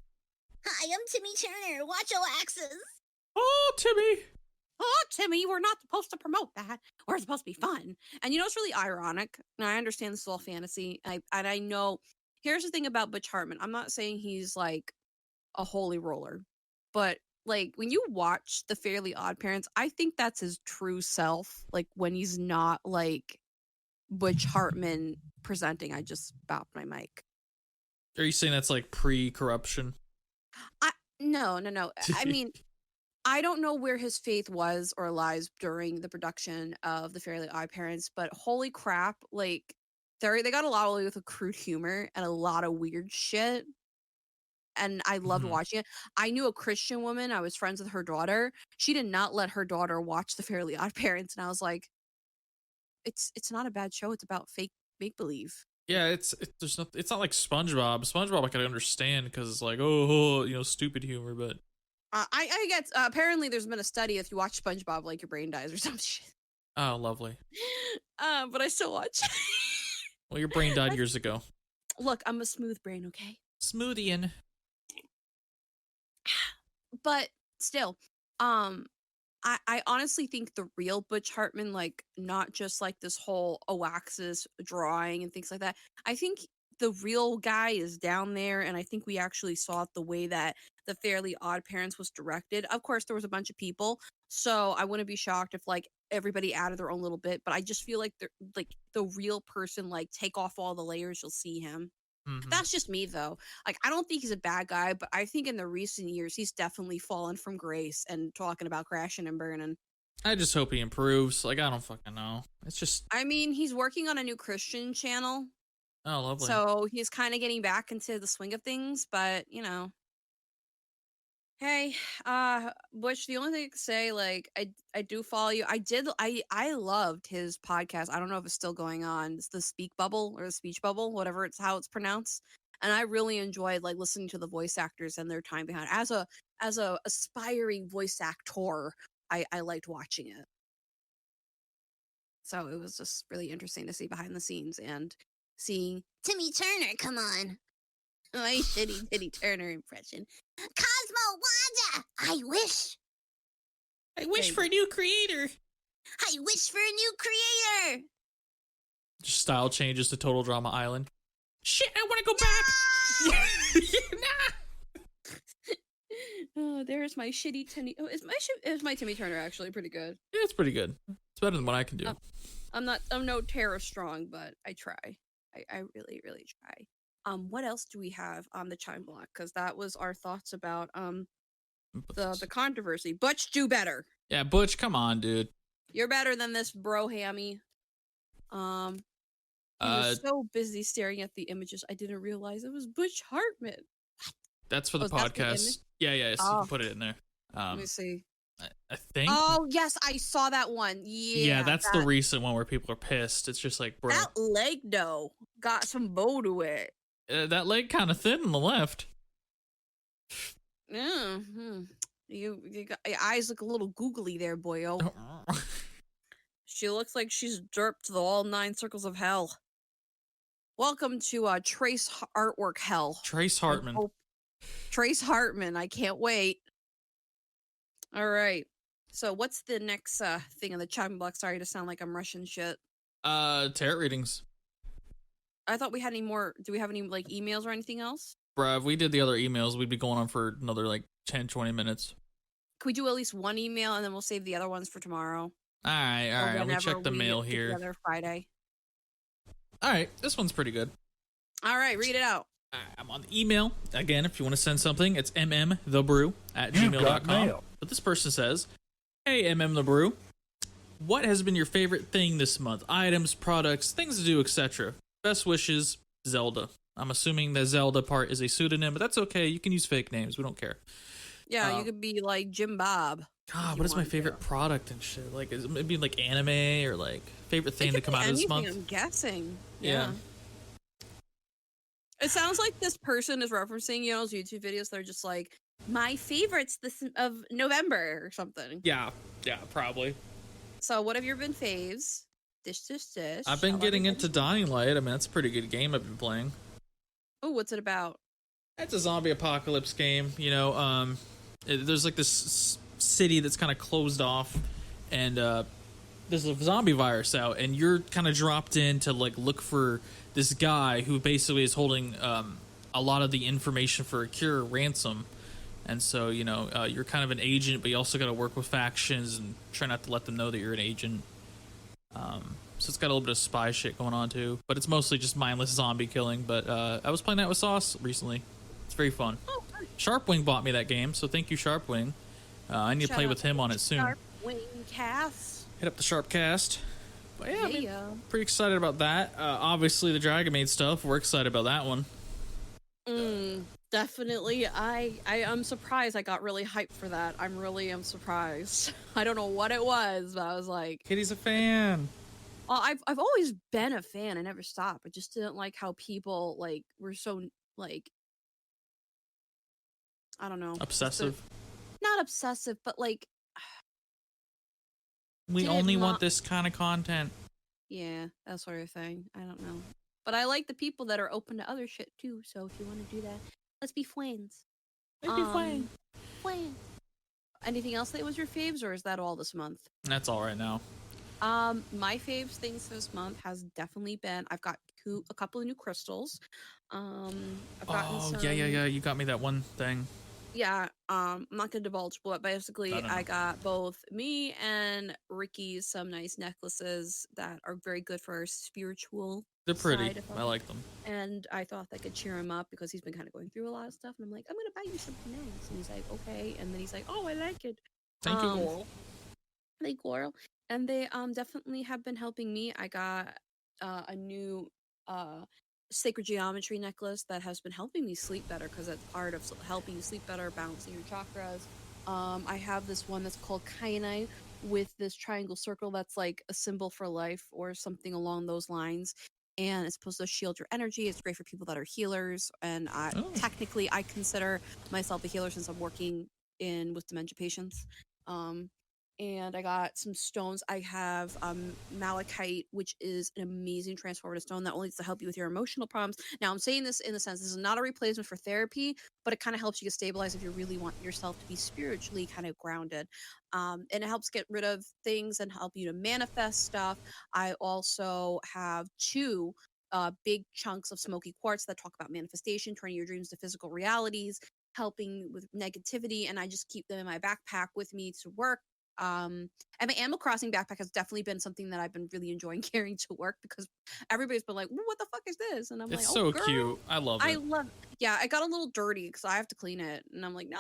Hi, I'm Timmy Turner. Watch Oaxis. Oh, Timmy. Oh, Timmy, we're not supposed to promote that. We're supposed to be fun. And you know, it's really ironic. And I understand this is all fantasy. I know. Here's the thing about Butch Hartman. I'm not saying he's like a holy roller, but like when you watch The Fairly Odd Parents, I think that's his true self. Like when he's not like Butch Hartman presenting. I just bopped my mic. Are you saying that's like pre-corruption? No. I mean, I don't know where his faith was or lies during the production of The Fairly Odd Parents, but holy crap, like they got a lot away with a crude humor and a lot of weird shit. and I loved watching it. I knew a Christian woman. I was friends with her daughter. She did not let her daughter watch The Fairly Odd Parents, and I was like, it's not a bad show. It's about fake make believe. Yeah, it's not like SpongeBob. SpongeBob I can understand because it's like stupid humor, but I get apparently there's been a study if you watch SpongeBob like your brain dies or some shit. oh, lovely. But I still watch. Well, your brain died years ago. Look, I'm a smooth brain, okay? Smoothieing. But still, I honestly think the real Butch Hartman, like, not just like this whole Oaxis drawing and things like that. I think the real guy is down there, and I think we actually saw it the way that The Fairly Odd Parents was directed. Of course, there was a bunch of people, so I wouldn't be shocked if like everybody added their own little bit. But I just feel like they're like the real person, like take off all the layers, you'll see him. That's just me though. Like I don't think he's a bad guy, but I think in the recent years he's definitely fallen from grace and talking about crashing and burning. I just hope he improves. Like I don't fucking know. It's just. I mean, he's working on a new Christian channel. Oh, lovely. So he's kind of getting back into the swing of things, but you know. Hey, Butch, the only thing I can say, like, I do follow you. I loved his podcast. I don't know if it's still going on. It's the Speak Bubble or the Speech Bubble, whatever it's how it's pronounced. And I really enjoyed like listening to the voice actors and their time behind. As a aspiring voice actor, I liked watching it. So it was just really interesting to see behind the scenes and seeing Timmy Turner, come on. my shitty Titty Turner impression. Cosmo Wanda! I wish for a new creator. I wish for a new creator! Just style changes to Total Drama Island. Shit, I want to go back. Nah. Oh, there's my shitty Timmy. Oh, is my Timmy Turner actually pretty good? Yeah, it's pretty good. It's better than what I can do. I'm no Terra strong, but I try. I really, really try. What else do we have on the chime block? Because that was our thoughts about the controversy. Butch, do better. Yeah, Butch, come on, dude. You're better than this, bro, hammy. He was so busy staring at the images, I didn't realize it was Butch Hartman. That's for the that's the podcast. image? Yeah, so you can put it in there. Let me see. I think. Oh yes, I saw that one. Yeah, that's the recent one where people are pissed. It's just like, bro, that leg though got some bow to it. That leg kind of thin on the left. Yeah, you got, your eyes look a little googly there, boyo. She looks like she's derped the all 9 circles of hell. Welcome to Trace Artwork Hell. Trace Hartman. Trace Hartman. I can't wait. All right. So what's the next thing on the chopping block? Sorry to sound like I'm rushing shit. Tarot readings. I thought we had any more. Do we have any like emails or anything else? Bruh, if we did the other emails, we'd be going on for another like 10, 20 minutes. Can we do at least one email and then we'll save the other ones for tomorrow? All right. Let me check the mail here. Together Friday. All right, this one's pretty good. All right, read it out. I'm on the email. Again, if you want to send something, it's mmthebrew@gmail.com. But this person says, hey, mmthebrew, what has been your favorite thing this month? Items, products, things to do, etc. Best wishes, Zelda. I'm assuming the Zelda part is a pseudonym, but that's okay. You can use fake names. We don't care. Yeah, you could be like Jim Bob. God, what is my favorite product and shit? Like, is it maybe like anime or like favorite thing to come out of this month? I'm guessing. Yeah. It sounds like this person is referencing, those YouTube videos. They're just like, my favorites of November or something. Yeah, probably. So what have your been faves? Dish. I've been getting into Dying Light. I mean, that's a pretty good game I've been playing. Oh, what's it about? It's a zombie apocalypse game. There's like this city that's kind of closed off, and there's a zombie virus out, and you're kind of dropped in to like look for this guy who basically is holding a lot of the information for a cure ransom. And so, you're kind of an agent, but you also got to work with factions and try not to let them know that you're an agent. So it's got a little bit of spy shit going on too, but it's mostly just mindless zombie killing. But I was playing that with Sauce recently. It's very fun. Oh, Sharpwing bought me that game, so thank you, Sharpwing. I need to play with him on it soon. Sharpwing cast. Hit up the Sharpcast. But yeah, I'm pretty excited about that. Obviously, the Dragon Maid stuff. We're excited about that one. Definitely. I'm surprised I got really hyped for that. I really am surprised. I don't know what it was, but I was like, Kitty's a fan. I've always been a fan. I never stopped. I just didn't like how people like were so like, I don't know, Obsessive. not obsessive, but like We didn't only mo- want this kind of content. yeah, that sort of thing. I don't know. But I like the people that are open to other shit too. So if you want to do that, let's be friends. Friends. Anything else that was your faves, or is that all this month? That's all right now. My faves things this month has definitely been I've got a couple of new crystals. I've gotten Oh, some, yeah. You got me that one thing. yeah. I'm not gonna divulge, but basically I got both me and Ricky some nice necklaces that are very good for our spiritual. They're pretty. side of I him. like them. And I thought that could cheer him up because he's been kind of going through a lot of stuff. And I'm like, I'm gonna buy you something nice. And he's like, okay. And then he's like, oh, I like it. Thank you, Coral. Thank Coral. And they definitely have been helping me. I got a new sacred geometry necklace that has been helping me sleep better because it's part of helping you sleep better, balancing your chakras. I have this one that's called kyanite with this triangle circle that's like a symbol for life or something along those lines. And it's supposed to shield your energy. It's great for people that are healers. And technically, I consider myself a healer since I'm working with dementia patients. And I got some stones. I have malachite, which is an amazing transformative stone that only to help you with your emotional problems. Now, I'm saying this in the sense this is not a replacement for therapy, but it kind of helps you get stabilized if you really want yourself to be spiritually kind of grounded. And it helps get rid of things and help you to manifest stuff. I also have two big chunks of smoky quartz that talk about manifestation, turning your dreams to physical realities, helping with negativity, and I just keep them in my backpack with me to work. And my Animal Crossing backpack has definitely been something that I've been really enjoying carrying to work because everybody's been like, what the fuck is this? And I'm It's like, so oh, girl. cute. I love it. I love yeah, I got a little dirty because I have to clean it. And I'm like, no.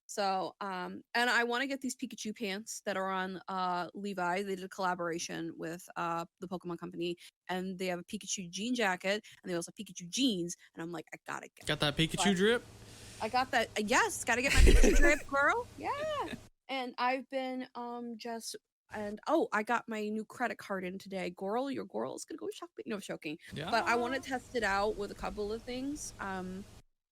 So and I want to get these Pikachu pants that are on Levi. They did a collaboration with the Pokemon company, and they have a Pikachu jean jacket and they also have Pikachu jeans. And I'm like, I gotta get Got that Pikachu drip? I got that. Yes, gotta get my Pikachu drip, girl. Yeah. And I've been I got my new credit card in today. GORRRL, your GORRRL is gonna go shopping. No, joking. Yeah. But I want to test it out with a couple of things,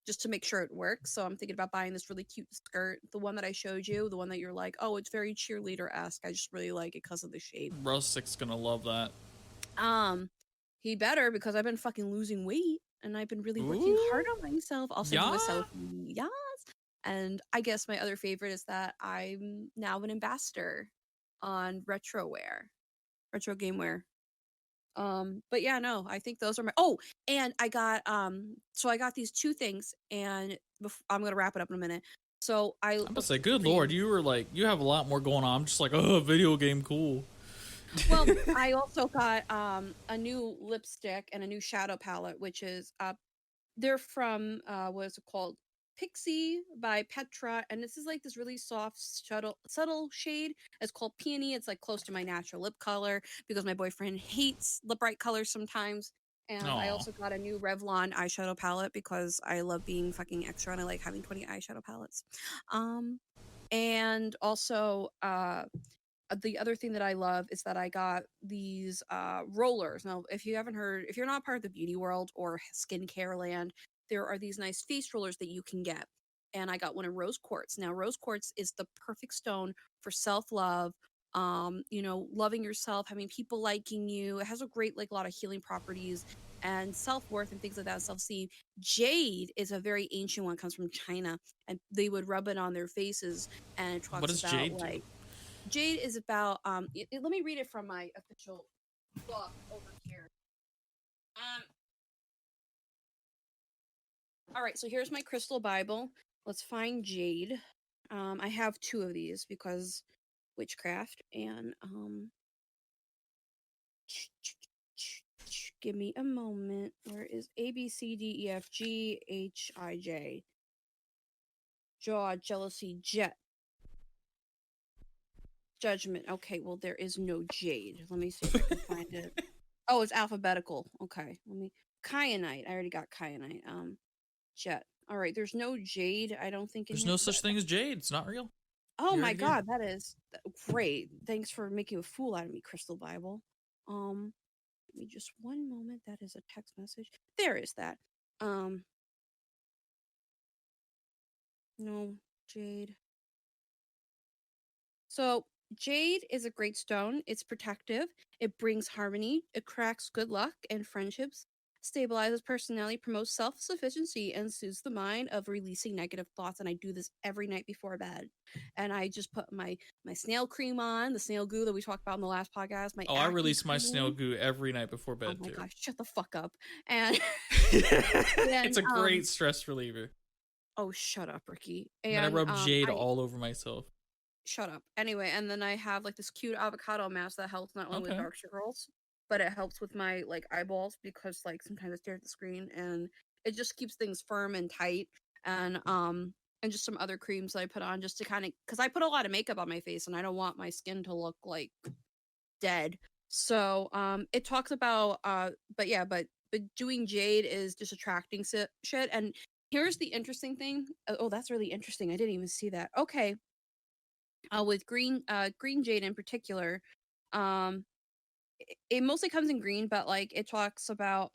just to make sure it works. So I'm thinking about buying this really cute skirt, the one that I showed you, the one that you're like, oh, it's very cheerleader-esque. I just really like it because of the shape. Rustic's gonna love that. He better because I've been fucking losing weight and I've been really working hard on myself. I'll send you a selfie. Yes. And I guess my other favorite is that I'm now an ambassador on retro gameware. But yeah, no, I think those are my and I got so I got these two things and I'm gonna wrap it up in a minute. So I'm gonna say, good lord, you were like, you have a lot more going on. I'm just like, oh, video game, cool. Well, I also got a new lipstick and a new shadow palette, which is they're from what is it called? Pixie by Petra, and this is like this really soft, subtle shade. It's called Peony. It's like close to my natural lip color because my boyfriend hates the bright colors sometimes. And I also got a new Revlon eyeshadow palette because I love being fucking extra and I like having 20 eyeshadow palettes. And also the other thing that I love is that I got these rollers. Now, if you haven't heard, if you're not part of the beauty world or skincare land, there are these nice face rollers that you can get. And I got one in rose quartz. Now, rose quartz is the perfect stone for self-love, loving yourself, having people liking you. It has a great, like, a lot of healing properties and self-worth and things like that, self-esteem. Jade is a very ancient one, comes from China, and they would rub it on their faces, and it talks what does about, Jade like, Jade is about, let me read it from my official book over here. All right, so here's my crystal Bible. Let's find Jade. I have two of these because witchcraft and give me a moment. Where is A B C D E F G H I J? Jaw, jealousy, jet. Judgment. Okay, well there is no Jade. Let me see if I can find it. Oh, it's alphabetical. Okay, let me kyanite. I already got kyanite. Jet. All right, there's no jade, I don't think in There's here. no such thing as jade. It's not real. Oh You my already did. god, that is great. Thanks for making a fool out of me, Crystal Bible. Give me just one moment. That is a text message. There is that. No, jade. So jade is a great stone. It's protective. It brings harmony. It attracts good luck and friendships. Stabilizes personality, promotes self-sufficiency, and soothes the mind of releasing negative thoughts. And I do this every night before bed. And I just put my snail cream on, the snail goo that we talked about in the last podcast. My I acne release my snail cream. goo every night before bed Oh my too. gosh, shut the fuck up. And It's a great stress reliever. oh, shut up, Ricky. And then I rub jade I all over myself. shut up. Anyway, and then I have like this cute avocado mask that helps not only with Okay. dark circles, but it helps with my like eyeballs because like sometimes I stare at the screen and it just keeps things firm and tight. And just some other creams that I put on just to kind of because I put a lot of makeup on my face and I don't want my skin to look like dead. So it talks about but doing jade is just attracting shit. And here's the interesting thing. Oh, that's really interesting. I didn't even see that. Okay. With green jade in particular, um it mostly comes in green, but like it talks about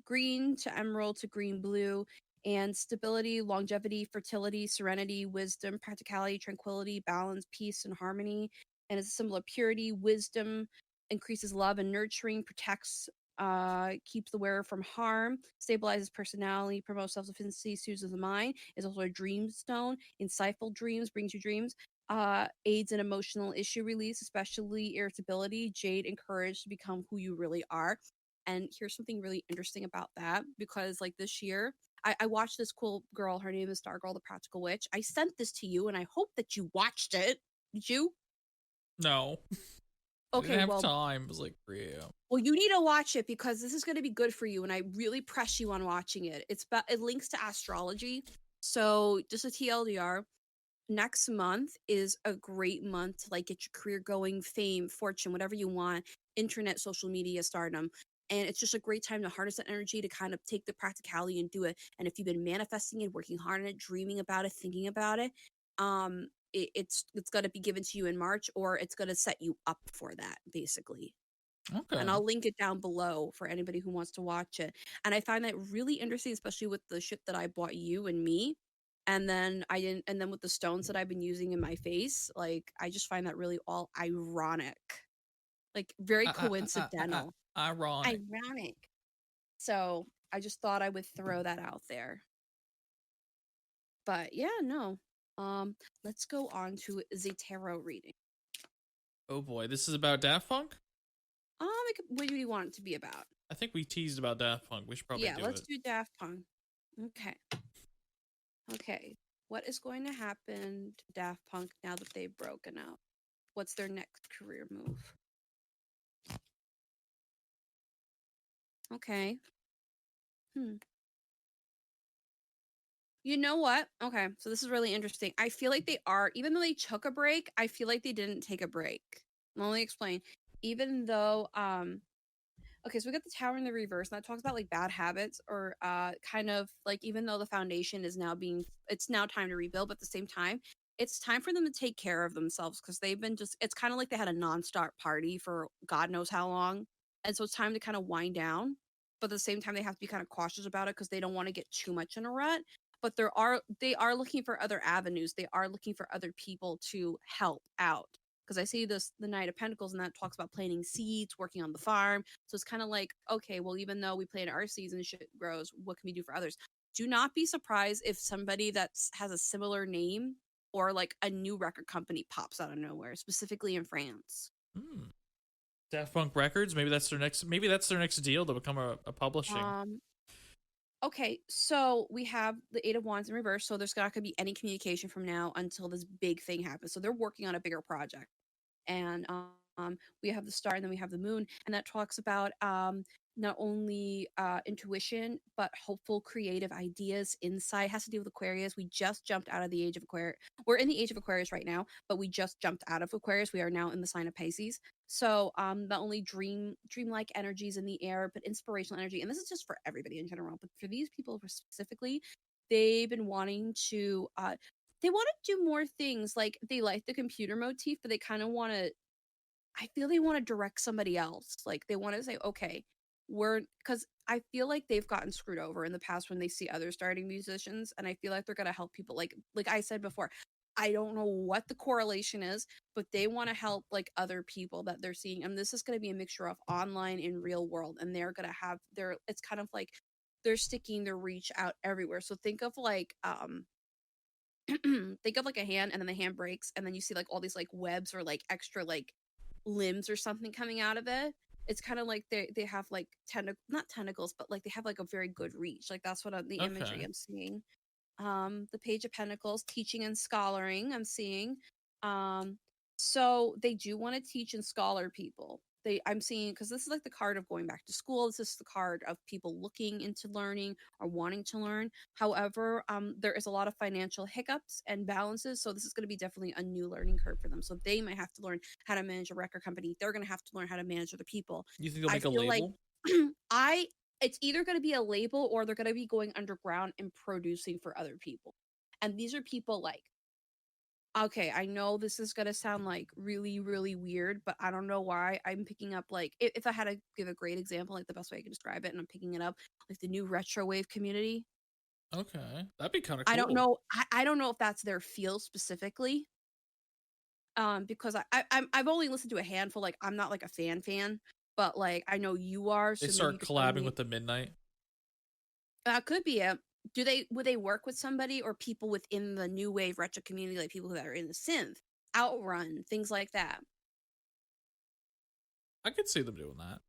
green to emerald to green blue and stability, longevity, fertility, serenity, wisdom, practicality, tranquility, balance, peace, and harmony. And it's a symbol of purity, wisdom, increases love and nurturing, protects, keeps the wearer from harm, stabilizes personality, promotes self-sufficiency, soothes the mind. Is also a dream stone, insightful dreams, brings you dreams. Aids in emotional issue release, especially irritability. Jade encouraged to become who you really are. And here's something really interesting about that because, like, this year, I watched this cool girl. Her name is Stargirl, the Practical Witch. I sent this to you, and I hope that you watched it. Did you? No. I Okay, didn't have well, time. It was like 3 a.m. well, you need to watch it because this is going to be good for you, and I really press you on watching it. It links to astrology, so just a TLDR. Next month is a great month to like get your career going, fame, fortune, whatever you want, internet, social media, stardom. And it's just a great time to harness that energy to kind of take the practicality and do it. And if you've been manifesting it, working hard on it, dreaming about it, thinking about it, it's going to be given to you in March, or it's going to set you up for that, basically. Okay. And I'll link it down below for anybody who wants to watch it. And I find that really interesting, especially with the shit that I bought you and me. And then with the stones that I've been using in my face, like I just find that really all ironic. Like very coincidental. Ironic. Ironic. So I just thought I would throw that out there. But yeah, no. Let's go on to the tarot reading. Oh boy, this is about Daft Punk? What do you want it to be about? I think we teased about Daft Punk. We should probably do let's it. do Daft Punk. Okay. What is going to happen to Daft Punk now that they've broken up? What's their next career move? Okay. You know what? Okay, so this is really interesting. I feel like they are, even though they took a break, I feel like they didn't take a break. Let me explain. Even though, okay, so we got the Tower in the reverse, and that talks about like bad habits or kind of like even though the foundation is now it's now time to rebuild, but at the same time, it's time for them to take care of themselves because they've been it's kind of like they had a non-stop party for God knows how long. And so it's time to kind of wind down. But at the same time, they have to be kind of cautious about it because they don't want to get too much in a rut. But they are looking for other avenues. They are looking for other people to help out. Because I see the Knight of Pentacles, and that talks about planting seeds, working on the farm. So it's kind of like, okay, well, even though we plant our seeds and shit grows, what can we do for others? Do not be surprised if somebody that has a similar name or like a new record company pops out of nowhere, specifically in France. Daft Punk Records, maybe that's their next deal to become a publishing. Okay, so we have the Eight of Wands in reverse, so there's not going to be any communication from now until this big thing happens. So they're working on a bigger project. And we have the Star, and then we have the Moon, and that talks about not only intuition, but hopeful, creative ideas, insight. It has to do with Aquarius. We just jumped out of the age of Aquarius. We're in the age of Aquarius right now, but we just jumped out of Aquarius. We are now in the sign of Pisces. So not only dreamlike energies in the air, but inspirational energy. And this is just for everybody in general. But for these people specifically, they've been wanting to they want to do more things. Like they like the computer motif, but they kind of want to, I feel they want to direct somebody else. Like they want to say, okay, because I feel like they've gotten screwed over in the past when they see other starting musicians, and I feel like they're gonna help people. Like I said before, I don't know what the correlation is, but they want to help like other people that they're seeing, and this is gonna be a mixture of online and real world, and they're gonna have their. It's kind of like they're sticking their reach out everywhere. So think of like think of like a hand, and then the hand breaks, and then you see like all these like webs or like extra like limbs or something coming out of it. It's kind of like they have like not tentacles, but like they have like a very good reach. Like that's what the imagery Okay. I'm seeing. The Page of Pentacles, teaching and scholaring, I'm seeing. Um, so they do want to teach and scholar people. I'm seeing, because this is like the card of going back to school. This is the card of people looking into learning or wanting to learn. However, there is a lot of financial hiccups and balances, so this is going to be definitely a new learning curve for them. So they might have to learn how to manage a record company. They're going to have to learn how to manage other people. You think they'll I make a feel like label? it's either going to be a label or they're going to be going underground and producing for other people. And these are people like, okay, I know this is going to sound like really, really weird, but I don't know why I'm picking up like, if I had to give a great example, like the best way I can describe it, and I'm picking it up, like the new retro wave community. Okay, that'd be kind of cool. I don't know. I don't know if that's their feel specifically. Because I've only listened to a handful. Like I'm not like a fan, but like I know you are. So They maybe start you could tell collabing me. with the Midnight. That could be it. Would they work with somebody or people within the new wave retro community, like people that are in the synth, outrun, things like that? I could see them doing that.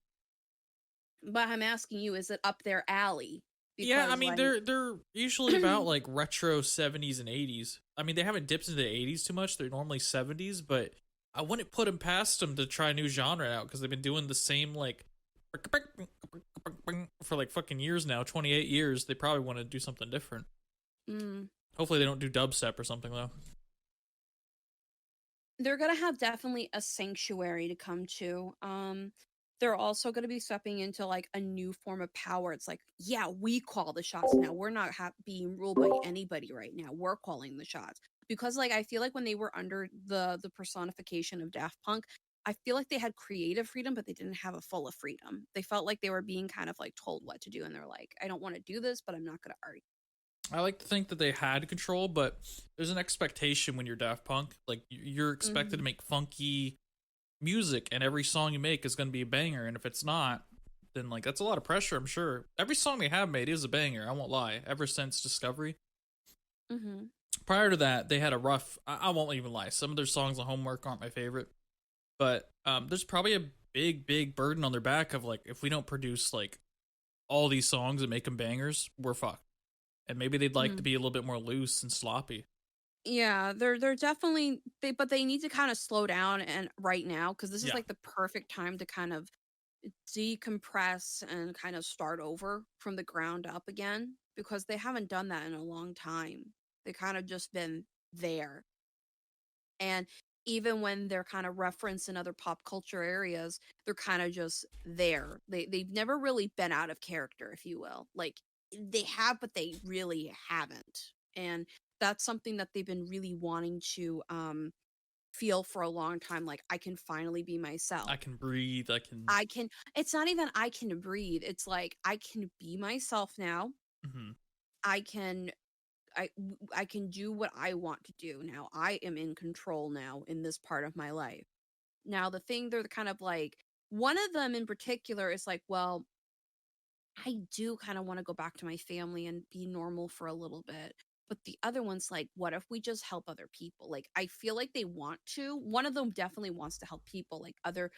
But I'm asking you, is it up their alley? Yeah, I Because, mean like, they're usually about like retro 70s and 80s. I mean they haven't dipped into the 80s too much. They're normally 70s, but I wouldn't put them past them to try a new genre out because they've been doing the same like for like fucking years now, 28 years. They probably want to do something different. Hopefully they don't do dubstep or something though. they're gonna have definitely a sanctuary to come to. They're also gonna be stepping into like a new form of power. It's like, yeah, we call the shots now. We're not being ruled by anybody right now. We're calling the shots because, like, I feel like when they were under the personification of Daft Punk, I feel like they had creative freedom, but they didn't have a full of freedom. They felt like they were being kind of like told what to do, and they're like, I don't want to do this, but I'm not gonna argue. I like to think that they had control, but there's an expectation when you're Daft Punk. Like you're expected to make funky music, and every song you make is going to be a banger. And if it's not, then like that's a lot of pressure. I'm sure every song they have made is a banger. I won't lie. Ever since Discovery. Prior to that, they had a rough. I won't even lie. Some of their songs on Homework aren't my favorite, but there's probably a big burden on their back of like if we don't produce like all these songs and make them bangers, we're fucked. And maybe they'd like to be a little bit more loose and sloppy. Yeah, they're definitely but they need to kind of slow down and right now because this is like the perfect time to kind of decompress and kind of start over from the ground up again because they haven't done that in a long time. They kind of just been there. And even when they're kind of referenced in other pop culture areas, they're kind of just there. They've never really been out of character, if you will. Like they have, but they really haven't. And that's something that they've been really wanting to feel for a long time. Like I can finally be myself. I can breathe. I can. It's not even I can breathe. It's like I can be myself now. I can I can do what I want to do now. I am in control now in this part of my life. Now the thing they're kind of like one of them in particular is like, well, I do kind of want to go back to my family and be normal for a little bit. But the other one's like, what if we just help other people? Like, I feel like they want to. One of them definitely wants to help people, like other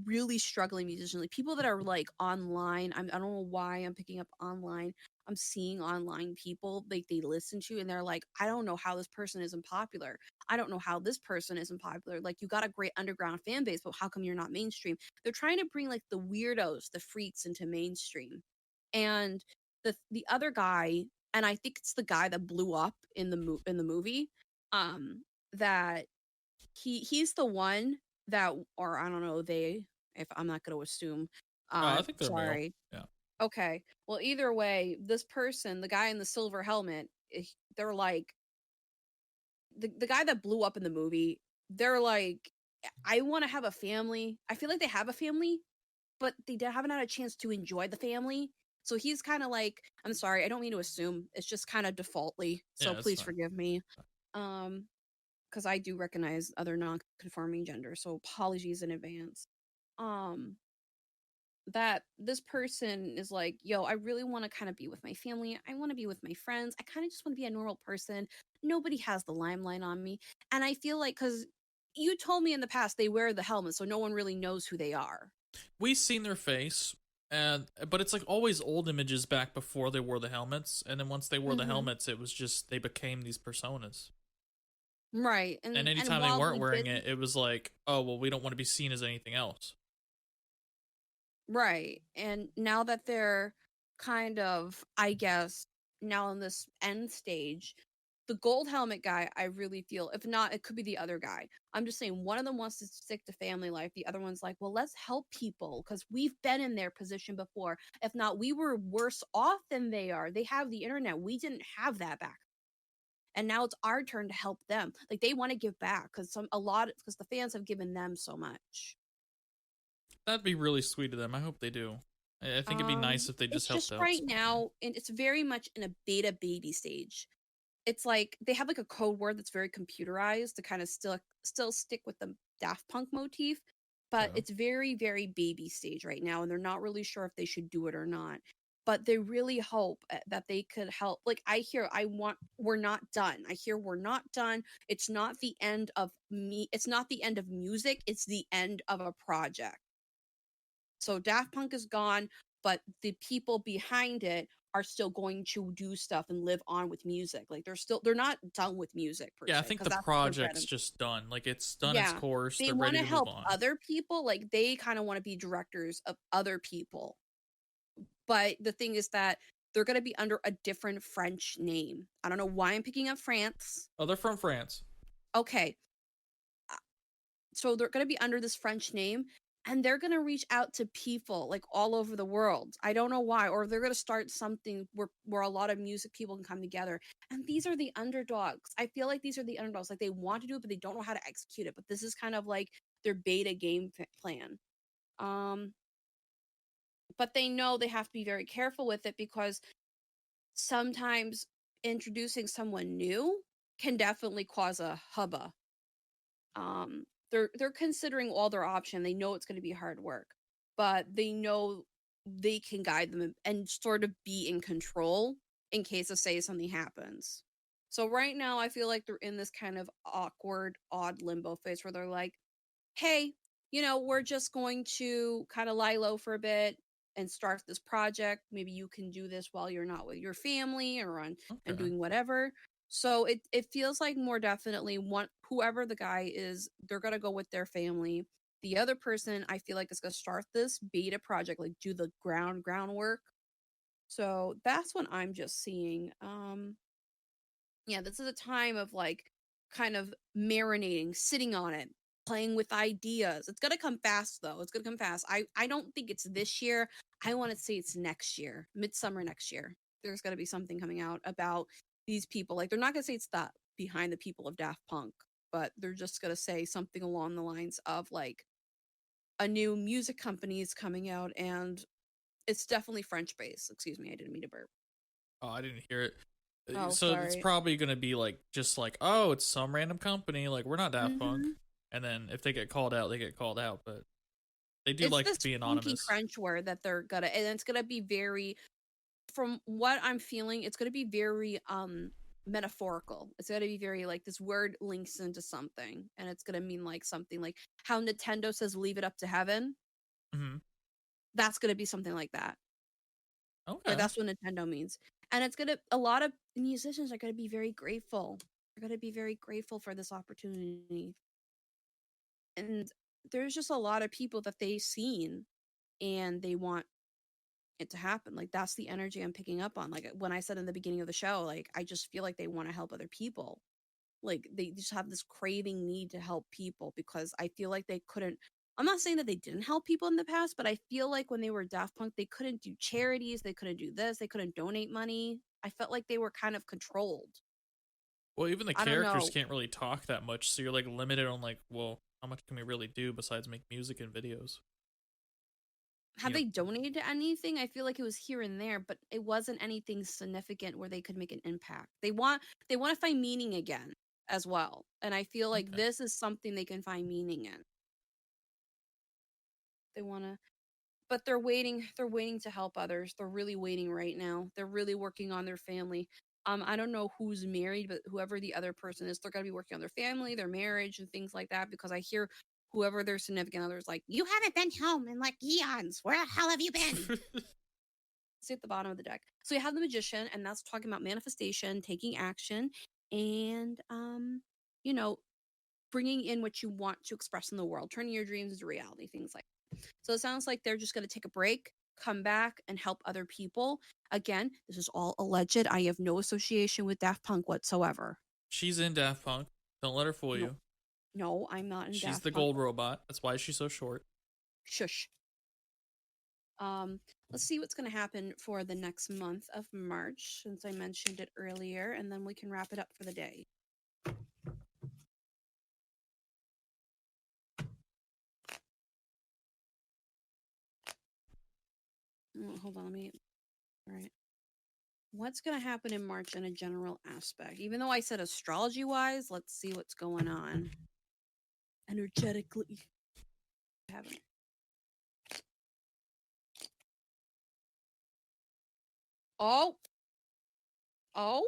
really struggling musicians, like people that are like online. I don't know why I'm picking up online. I'm seeing online people like they listen to and they're like, I don't know how this person isn't popular. I don't know how this person isn't popular. Like you got a great underground fan base, but how come you're not mainstream? They're trying to bring like the weirdos, the freaks into mainstream. And the other guy, and I think it's the guy that blew up in the movie, that he's the one that, or I don't know, they, if I'm not going to assume, I think they're sorry. male. Yeah. Okay. Well, either way, this person, the guy in the silver helmet, they're like the guy that blew up in the movie. They're like, I want to have a family. I feel like they have a family, but they haven't had a chance to enjoy the family. So he's kind of like, I'm sorry, I don't mean to assume. It's just kind of defaultly. So Yeah, that's please fine. forgive me. Because I do recognize other non-conforming genders. So apologies in advance. That this person is like, yo, I really want to kind of be with my family. I want to be with my friends. I kind of just want to be a normal person. Nobody has the limelight on me. And I feel like, because you told me in the past they wear the helmet, so no one really knows who they are. We've seen their face, but it's like always old images back before they wore the helmets, and then once they wore the helmets, it was just they became these personas. Right. And anytime they weren't wearing it, it was like, oh well, we don't want to be seen as anything else. Right. And now that they're kind of, I guess, now in this end stage, the gold helmet guy, I really feel, if not, it could be the other guy. I'm just saying one of them wants to stick to family life. The other one's like, well, let's help people because we've been in their position before. If not, we were worse off than they are. They have the internet. We didn't have that back. And now it's our turn to help them. Like they want to give back because because the fans have given them so much. That'd be really sweet of them. I hope they do. I think it'd be nice if they just helped just out. Right now, and it's very much in a beta baby stage. It's like they have like a code word that's very computerized to kind of still stick with the Daft Punk motif, but it's very, very baby stage right now, and they're not really sure if they should do it or not. But they really hope that they could help. Like we're not done. I hear we're not done. It's not the end of me. It's not the end of music. It's the end of a project. So Daft Punk is gone, but the people behind it are still going to do stuff and live on with music. Like they're not done with music per se. Yeah, I think the project's just done. Like it's done its course. They They're want ready to to help move on. other people. Like they kind of want to be directors of other people. But the thing is that they're going to be under a different French name. I don't know why I'm picking up France. Oh, they're from France. Okay. So they're going to be under this French name. And they're going to reach out to people like all over the world. I don't know why. Or they're going to start something where a lot of music people can come together. And these are the underdogs. I feel like these are the underdogs. Like they want to do it, but they don't know how to execute it. But this is kind of like their beta game plan. But they know they have to be very careful with it because sometimes introducing someone new can definitely cause a hubba. They're considering all their options. They know it's going to be hard work, but they know they can guide them and sort of be in control in case of say something happens. So right now I feel like they're in this kind of awkward, odd limbo phase where they're like, hey, we're just going to kind of lie low for a bit and start this project. Maybe you can do this while you're not with your family or and doing whatever. So it feels like more definitely whoever the guy is, they're gonna go with their family. The other person I feel like is gonna start this beta project, like do the groundwork. So that's what I'm just seeing. Yeah, this is a time of like kind of marinating, sitting on it, playing with ideas. It's gonna come fast though. It's gonna come fast. I don't think it's this year. I want to say it's next year, midsummer next year. There's gonna be something coming out about these people. Like they're not gonna say it's that behind the people of Daft Punk, but they're just gonna say something along the lines of like a new music company is coming out and it's definitely French based. Excuse me, I didn't mean to burp. Oh, I didn't hear it. Oh, so sorry. it's probably gonna be like just like, oh, it's some random company. Like we're not Daft Punk. And then if they get called out, they get called out. But they do like to be anonymous. French word that they're gonna, and it's gonna be very, from what I'm feeling, it's gonna be very metaphorical. It's gonna be very like this word links into something, and it's gonna mean like something like how Nintendo says "leave it up to heaven." That's gonna be something like that. Okay, that's what Nintendo means, and it's gonna. A lot of musicians are gonna be very grateful. They're gonna be very grateful for this opportunity, and there's just a lot of people that they've seen, and they want it to happen. Like that's the energy I'm picking up on. Like when I said in the beginning of the show, like I just feel like they want to help other people. Like they just have this craving need to help people because I feel like they couldn't. I'm not saying that they didn't help people in the past, but I feel like when they were Daft Punk, they couldn't do charities, they couldn't do this, they couldn't donate money. I felt like they were kind of controlled. Well, even the I don't characters know. can't really talk that much, so you're like limited on like, well, how much can we really do besides make music and videos? Have You know, they donated anything? I feel like it was here and there, but it wasn't anything significant where they could make an impact. They want to find meaning again as well. And I feel like okay. this is something they can find meaning in. They want to, but they're waiting to help others. They're really waiting right now. They're really working on their family. I don't know who's married, but whoever the other person is, they're going to be working on their family, their marriage, and things like that, because I hear whoever their significant other is like, you haven't been home in like eons. Where the hell have you been? See at the bottom of the deck. So you have the Magician, and that's talking about manifestation, taking action, and you know, bringing in what you want to express in the world, turning your dreams into reality, things like that. So it sounds like they're just going to take a break, come back, and help other people. Again, this is all alleged. I have no association with Daft Punk whatsoever. She's in Daft Punk. Don't let her fool No, you. no, I'm not in She's Daft the Punk. gold robot. That's why she's so short. Shush. Let's see what's going to happen for the next month of March, since I mentioned it earlier, and then we can wrap it up for the day. Hold on, let me. All right. What's going to happen in March in a general aspect? Even though I said astrology wise, let's see what's going on energetically. Haven't. Oh. Oh.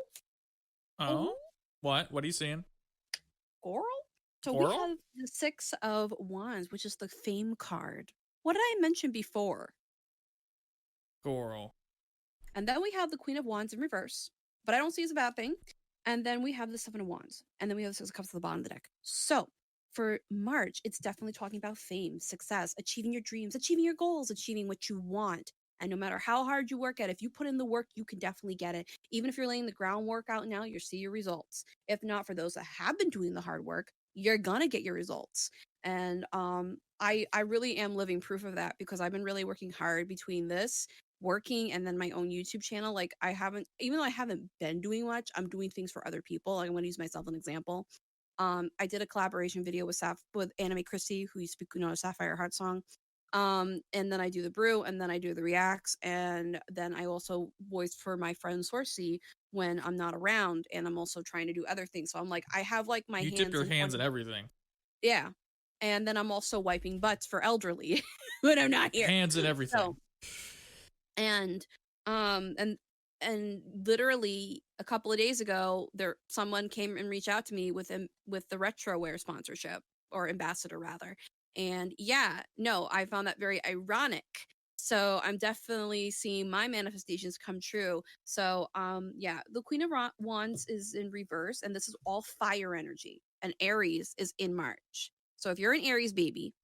Oh? What? What are you seeing? Coral? So Coral? we have the Six of Wands, which is the fame card. What did I mention before? Coral. And then we have the Queen of Wands in reverse, but I don't see it as a bad thing. And then we have the Seven of Wands, and then we have the Six of Cups at the bottom of the deck. So for March, it's definitely talking about fame, success, achieving your dreams, achieving your goals, achieving what you want. And no matter how hard you work at it, if you put in the work, you can definitely get it. Even if you're laying the groundwork out now, you'll see your results. If not, for those that have been doing the hard work, you're gonna get your results. And I really am living proof of that, because I've been really working hard between this working and then my own YouTube channel. Like, I haven't, even though I haven't been doing much, I'm doing things for other people. Like, I'm going to use myself as an example. I did a collaboration video with Anime Christie, who you speak, a Sapphire Heart song. And then I do the brew, and then I do the reacts, and then I also voice for my friend Sorcy when I'm not around, and I'm also trying to do other things. So I'm like, I have like my You hands tip your in hands in 20 everything. Yeah. And then I'm also wiping butts for elderly when I'm not here. Hands in everything. So, and um and and literally a couple of days ago, someone came and reached out to me with the retroware sponsorship, or ambassador rather. And yeah, no, I found that very ironic. So I'm definitely seeing my manifestations come true. So yeah, the Queen of Wands is in reverse, and this is all fire energy, and Aries is in March. So if you're an Aries baby,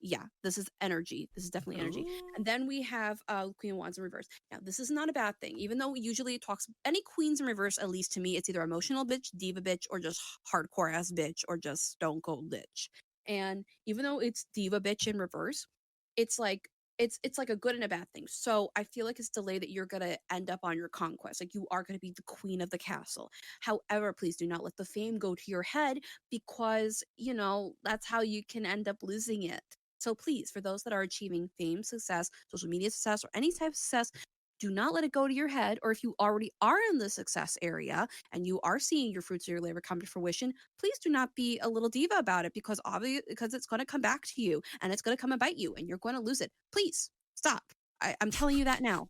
yeah, this is energy. This is definitely energy. And then we have Queen of Wands in reverse. Now, this is not a bad thing, even though usually it talks any queens in reverse, at least to me, it's either emotional bitch, diva bitch, or just hardcore ass bitch, or just stone cold bitch. And even though it's diva bitch in reverse, it's like it's like a good and a bad thing. So I feel like it's delayed that you're gonna end up on your conquest. Like, you are gonna be the queen of the castle. However, please do not let the fame go to your head, because that's how you can end up losing it. So please, for those that are achieving fame, success, social media success, or any type of success, do not let it go to your head. Or if you already are in the success area and you are seeing your fruits of your labor come to fruition, please do not be a little diva about it, because because it's going to come back to you, and it's going to come and bite you, and you're going to lose it. Please stop. I'm telling you that now.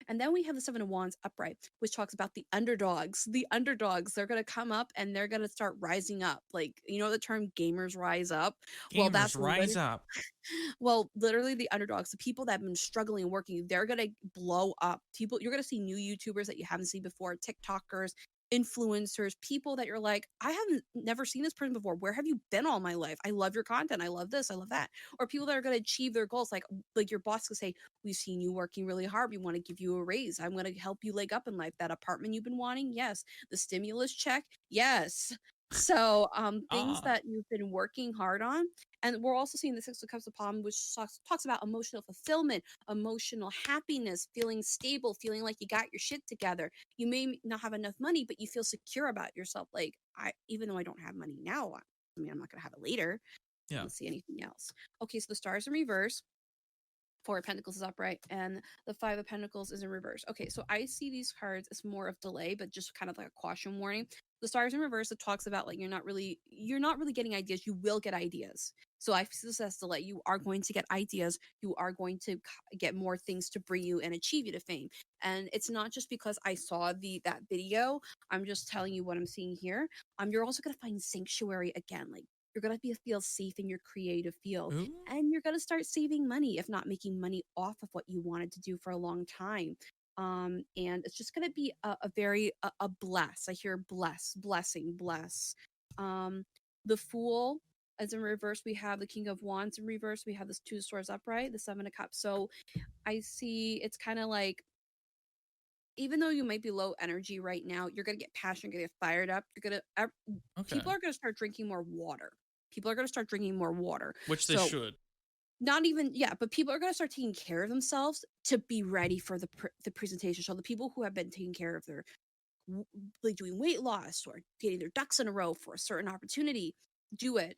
And then we have the Seven of Wands upright, which talks about the underdogs. The underdogs, they're going to come up and they're going to start rising up. Like, the term gamers rise up? Well, Gamers rise up. Well, literally the underdogs, the people that have been struggling and working, they're going to blow up. People, you're going to see new YouTubers that you haven't seen before, TikTokers, influencers, people that you're like, I haven't never seen this person before. Where have you been all my life? I love your content. I love this. I love that. Or people that are going to achieve their goals. Like your boss could say, we've seen you working really hard. We want to give you a raise. I'm going to help you leg up in life. That apartment you've been wanting. Yes. The stimulus check. Yes. So, things Ah. that you've been working hard on, and we're also seeing the Six of Cups of Palm, which talks about emotional fulfillment, emotional happiness, feeling stable, feeling like you got your shit together. You may not have enough money, but you feel secure about yourself. Like, even though I don't have money now, I mean, I'm not gonna have it later. I Yeah. don't see anything else. Okay, so the stars in reverse. Four of Pentacles is upright, and the Five of Pentacles is in reverse. Okay, so I see these cards as more of delay, but just kind of like a caution warning. The stars in reverse, it talks about like you're not really getting ideas. You will get ideas. So I see this as delay. You are going to get ideas. You are going to get more things to bring you and achieve you to fame. And it's not just because I saw that video. I'm just telling you what I'm seeing here. You're also gonna find sanctuary again. Like you're gonna feel safe in your creative field, Ooh. and you're gonna start saving money, if not making money off of what you wanted to do for a long time. And it's just gonna be a very a bless. I hear bless. Um, the Fool as in reverse. We have the King of Wands in reverse. We have this Two of Swords upright, the Seven of Cups. So I see it's kind of like, even though you might be low energy right now, you're gonna get passionate, you're gonna get fired up. Okay. People are gonna start drinking more water. People are gonna start drinking more water. Which they So should. not even, yeah, but people are gonna start taking care of themselves to be ready for the presentation. So the people who have been taking care of their like doing weight loss or getting their ducks in a row for a certain opportunity, do it.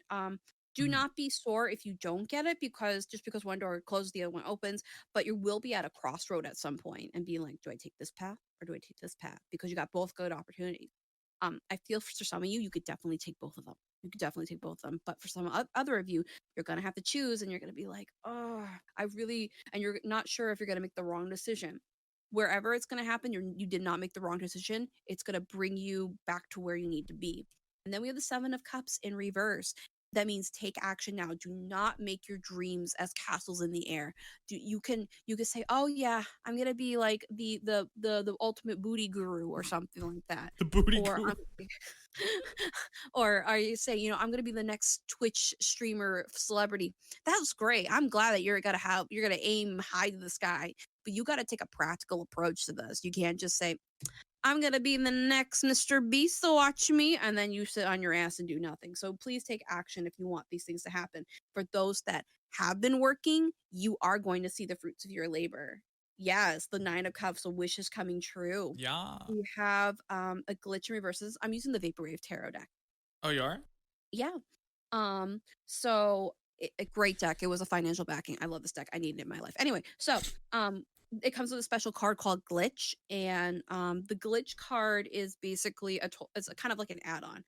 Do Mhm. not be sore if you don't get it, because just because one door closes, the other one opens. But you will be at a crossroad at some point and being like, do I take this path or do I take this path? Because you got both good opportunities. I feel for some of you, you could definitely take both of them. You could definitely take both of them. But for some other of you, you're gonna have to choose, and you're gonna be like, oh, and you're not sure if you're gonna make the wrong decision. Wherever it's gonna happen, you did not make the wrong decision. It's gonna bring you back to where you need to be. And then we have the Seven of Cups in reverse. That means take action now. Do not make your dreams as castles in the air. You can say, oh yeah, I'm gonna be like the ultimate booty guru or something like that. The booty Or guru. or are you saying, I'm gonna be the next Twitch streamer celebrity? That's great. I'm glad that you're gonna aim high to the sky, but you gotta take a practical approach to this. You can't just say, I'm gonna be the next Mr. Beast, so watch me, and then you sit on your ass and do nothing. So please take action if you want these things to happen. For those that have been working, you are going to see the fruits of your labor. Yes, the Nine of Cups, a wish is coming true. Yeah. We have a glitch in reverses. I'm using the Vaporwave Tarot deck. Oh, you are? Yeah. So a great deck. It was a financial backing. I love this deck. I need it in my life. Anyway, so it comes with a special card called Glitch, and the Glitch card is basically it's a kind of like an add-on.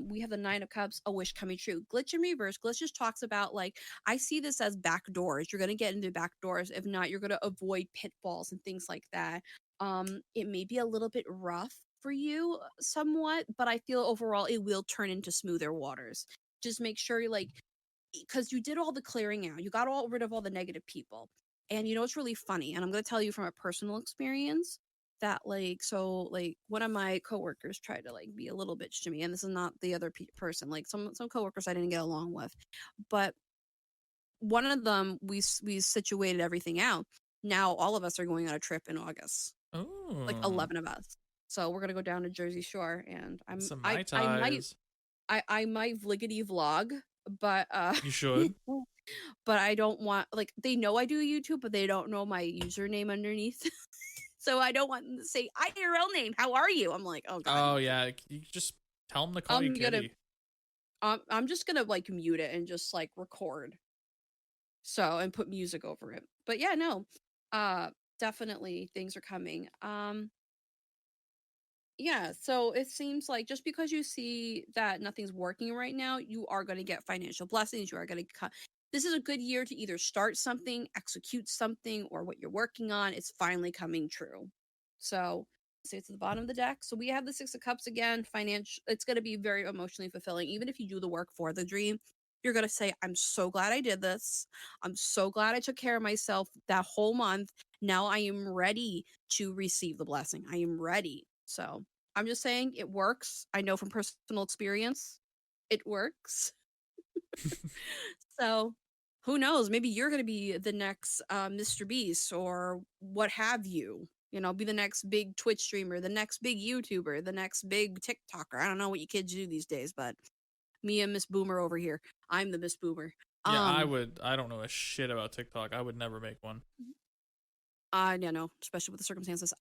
We have the Nine of Cups, a wish coming true. Glitch in reverse. Glitch just talks about, like, I see this as back doors. You're gonna get into back doors. If not, you're gonna avoid pitfalls and things like that. It may be a little bit rough for you somewhat, but I feel overall it will turn into smoother waters. Just make sure you, like, because you did all the clearing out, you got rid of all the negative people. And it's really funny, and I'm going to tell you from a personal experience that, like, so, like, one of my coworkers tried to, like, be a little bitch to me, and this is not the other person. Like, some coworkers I didn't get along with, but one of them, we situated everything out. Now all of us are going on a trip in August, like Oh. 11 of us. So we're gonna go down to Jersey Shore, and Some I Mai might Tais. I might vliggity vlog, but You should. but I don't want, like, they know I do YouTube, but they don't know my username underneath. So I don't want them to say IRL name. How are you? I'm like, oh god. Oh, yeah. You just tell them to call you I'm gonna Kitty. I'm just gonna, like, mute it and just, like, record. So, and put music over it. But yeah, no. Uh Definitely things are coming. Yeah, so it seems like just because you see that nothing's working right now, you are going to get financial blessings. You are going to This is a good year to either start something, execute something, or what you're working on, it's finally coming true. So, see, it's at the bottom of the deck. So we have the Six of Cups again. Financial, it's going to be very emotionally fulfilling. Even if you do the work for the dream, you're going to say, I'm so glad I did this. I'm so glad I took care of myself that whole month. Now I am ready to receive the blessing. I am ready. So I'm just saying it works. I know from personal experience, it works. So who knows? Maybe you're going to be the next Mr. Beast or what have you. Be the next big Twitch streamer, the next big YouTuber, the next big TikToker. I don't know what you kids do these days, but me and Miss Boomer over here. I'm the Miss Boomer. Yeah, I don't know a shit about TikTok. I would never make one. Yeah, no, especially with the circumstances.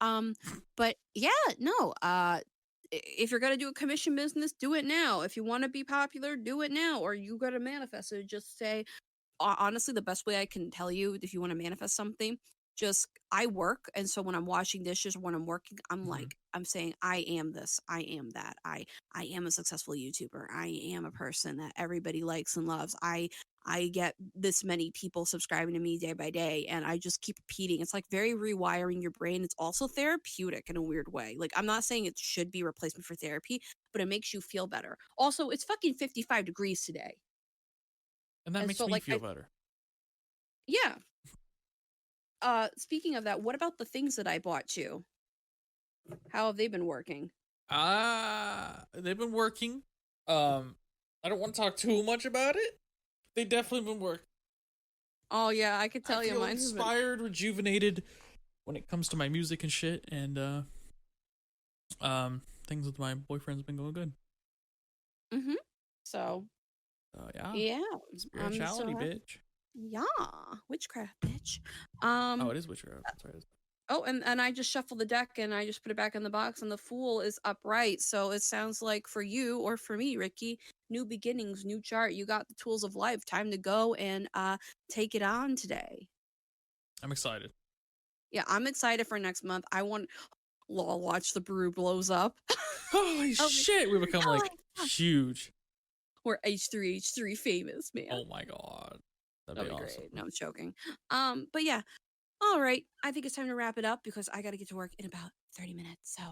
But yeah, no. If you're gonna do a commission business, do it now. If you want to be popular, do it now. Or you gotta manifest it. Just say, honestly, the best way I can tell you if you want to manifest something, just I work, and so when I'm washing dishes or when I'm working, I'm like, I'm saying I am this, I am that, I am a successful YouTuber, I am a person that everybody likes and loves, I get this many people subscribing to me day by day, and I just keep repeating. It's like very rewiring your brain. It's also therapeutic in a weird way. Like, I'm not saying it should be a replacement for therapy, but it makes you feel better. Also, it's fucking 55 degrees today. And that makes so, me like, feel better. Yeah. Speaking of that, what about the things that I bought you? How have they been working? They've been working. I don't want to talk too much about it. They definitely been working. Oh yeah, I could tell I you feel mine. inspired, rejuvenated when it comes to my music and shit, and things with my boyfriend's been going good. So. Yeah. Yeah. Spirituality, bitch. Yeah, witchcraft, bitch. Oh, it is witchcraft. That's right. Oh, and I just shuffled the deck and I just put it back in the box, and the Fool is upright. So it sounds like for you or for me, Ricky, new beginnings, new chart. You got the tools of life. Time to go and take it on today. I'm excited. Yeah, I'm excited for next month. I want watch the brew blows up. Holy shit, we become like huge. We're H3 famous, man. Oh my god. That'd be awesome. Great. No, I'm joking. But yeah. All right. I think it's time to wrap it up because I got to get to work in about 30 minutes. So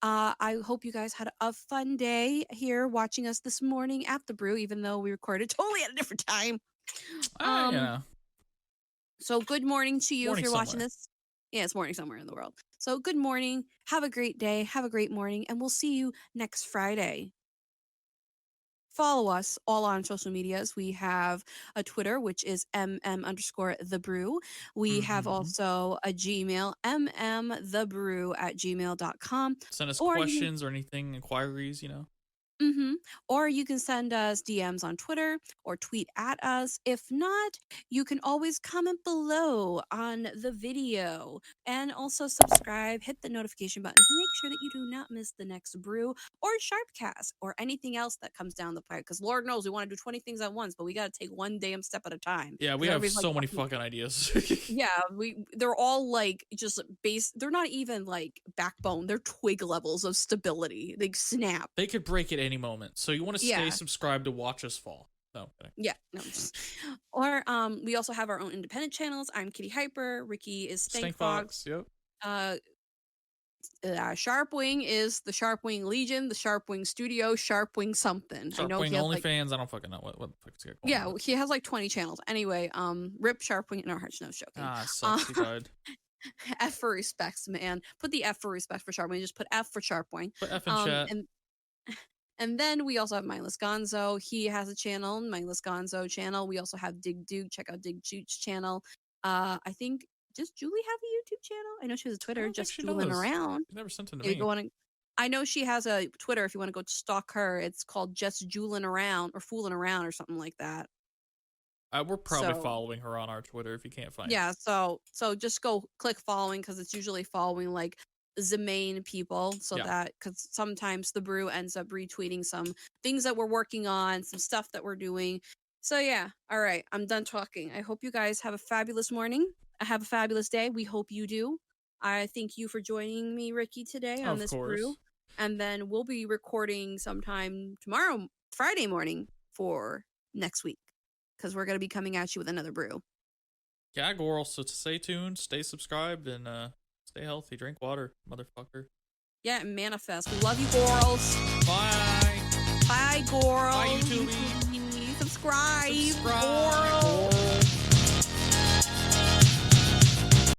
I hope you guys had a fun day here watching us this morning at the brew, even though we recorded totally at a different time. Yeah. So good morning to you Morning if you're watching somewhere. this. Yeah, it's morning somewhere in the world. So good morning. Have a great day. Have a great morning. And we'll see you next Friday. Follow us all on social medias. We have a Twitter, which is mm_thebrew. We have also a Gmail, mmthebrew@gmail.com. Send us questions or anything, inquiries, you know. Or you can send us DMs on Twitter or tweet at us. If not, you can always comment below on the video and also subscribe, hit the notification button to make sure that you do not miss the next brew or Sharpcast or anything else that comes down the pipe. Because Lord knows we want to do 20 things at once, but we got to take one damn step at a time. Yeah, we have so many fucking ideas. Yeah, they're all like just base. They're not even like backbone. They're twig levels of stability. They snap. They could break at any moment. So you want to stay subscribed to watch us fall. No, kidding. Yeah, no. Or we also have our own independent channels. I'm KittyHiPur. Ricky is Stankfox. Yep. Sharpwing is the Sharpwing Legion, the Sharpwing Studio, Sharpwing something. Sharpwing I know he has OnlyFans. I don't fucking know what the fuck's going on. Yeah, he has like 20 channels. Anyway, rip Sharpwing. No, hearts, no joking. Sucks. He died. F for respects, man. Put the F for respect for Sharpwing. Just put F for Sharpwing. Put F in chat. And then we also have Mindless Gonzo. He has a channel, Mindless Gonzo channel. We also have Dig Duke. Check out Dig Duke's channel. I think, does Julie have a YouTube channel? I know she has a Twitter, just Juling Around. She never sent it to me. I know she has a Twitter if you want to go stalk her. It's called Just Juling Around or Fooling Around or something like that. We're probably following her on our Twitter if you can't find it. Yeah, so just go click following because it's usually following like the main people, so that because sometimes the brew ends up retweeting some things that we're working on, some stuff that we're doing. So yeah, all right, I'm done talking. I hope you guys have a fabulous morning. I have a fabulous day. We hope you do. I thank you for joining me, Ricky, today on this brew. And then we'll be recording sometime tomorrow, Friday morning, for next week because we're going to be coming at you with another brew. Yeah, GORRRLS. So stay tuned, stay subscribed, and stay healthy. Drink water, motherfucker. Yeah, and manifest. We love you, GORRRLS. Bye. Bye, GORRRLS. Bye, YouTube. Subscribe. GORRRLS.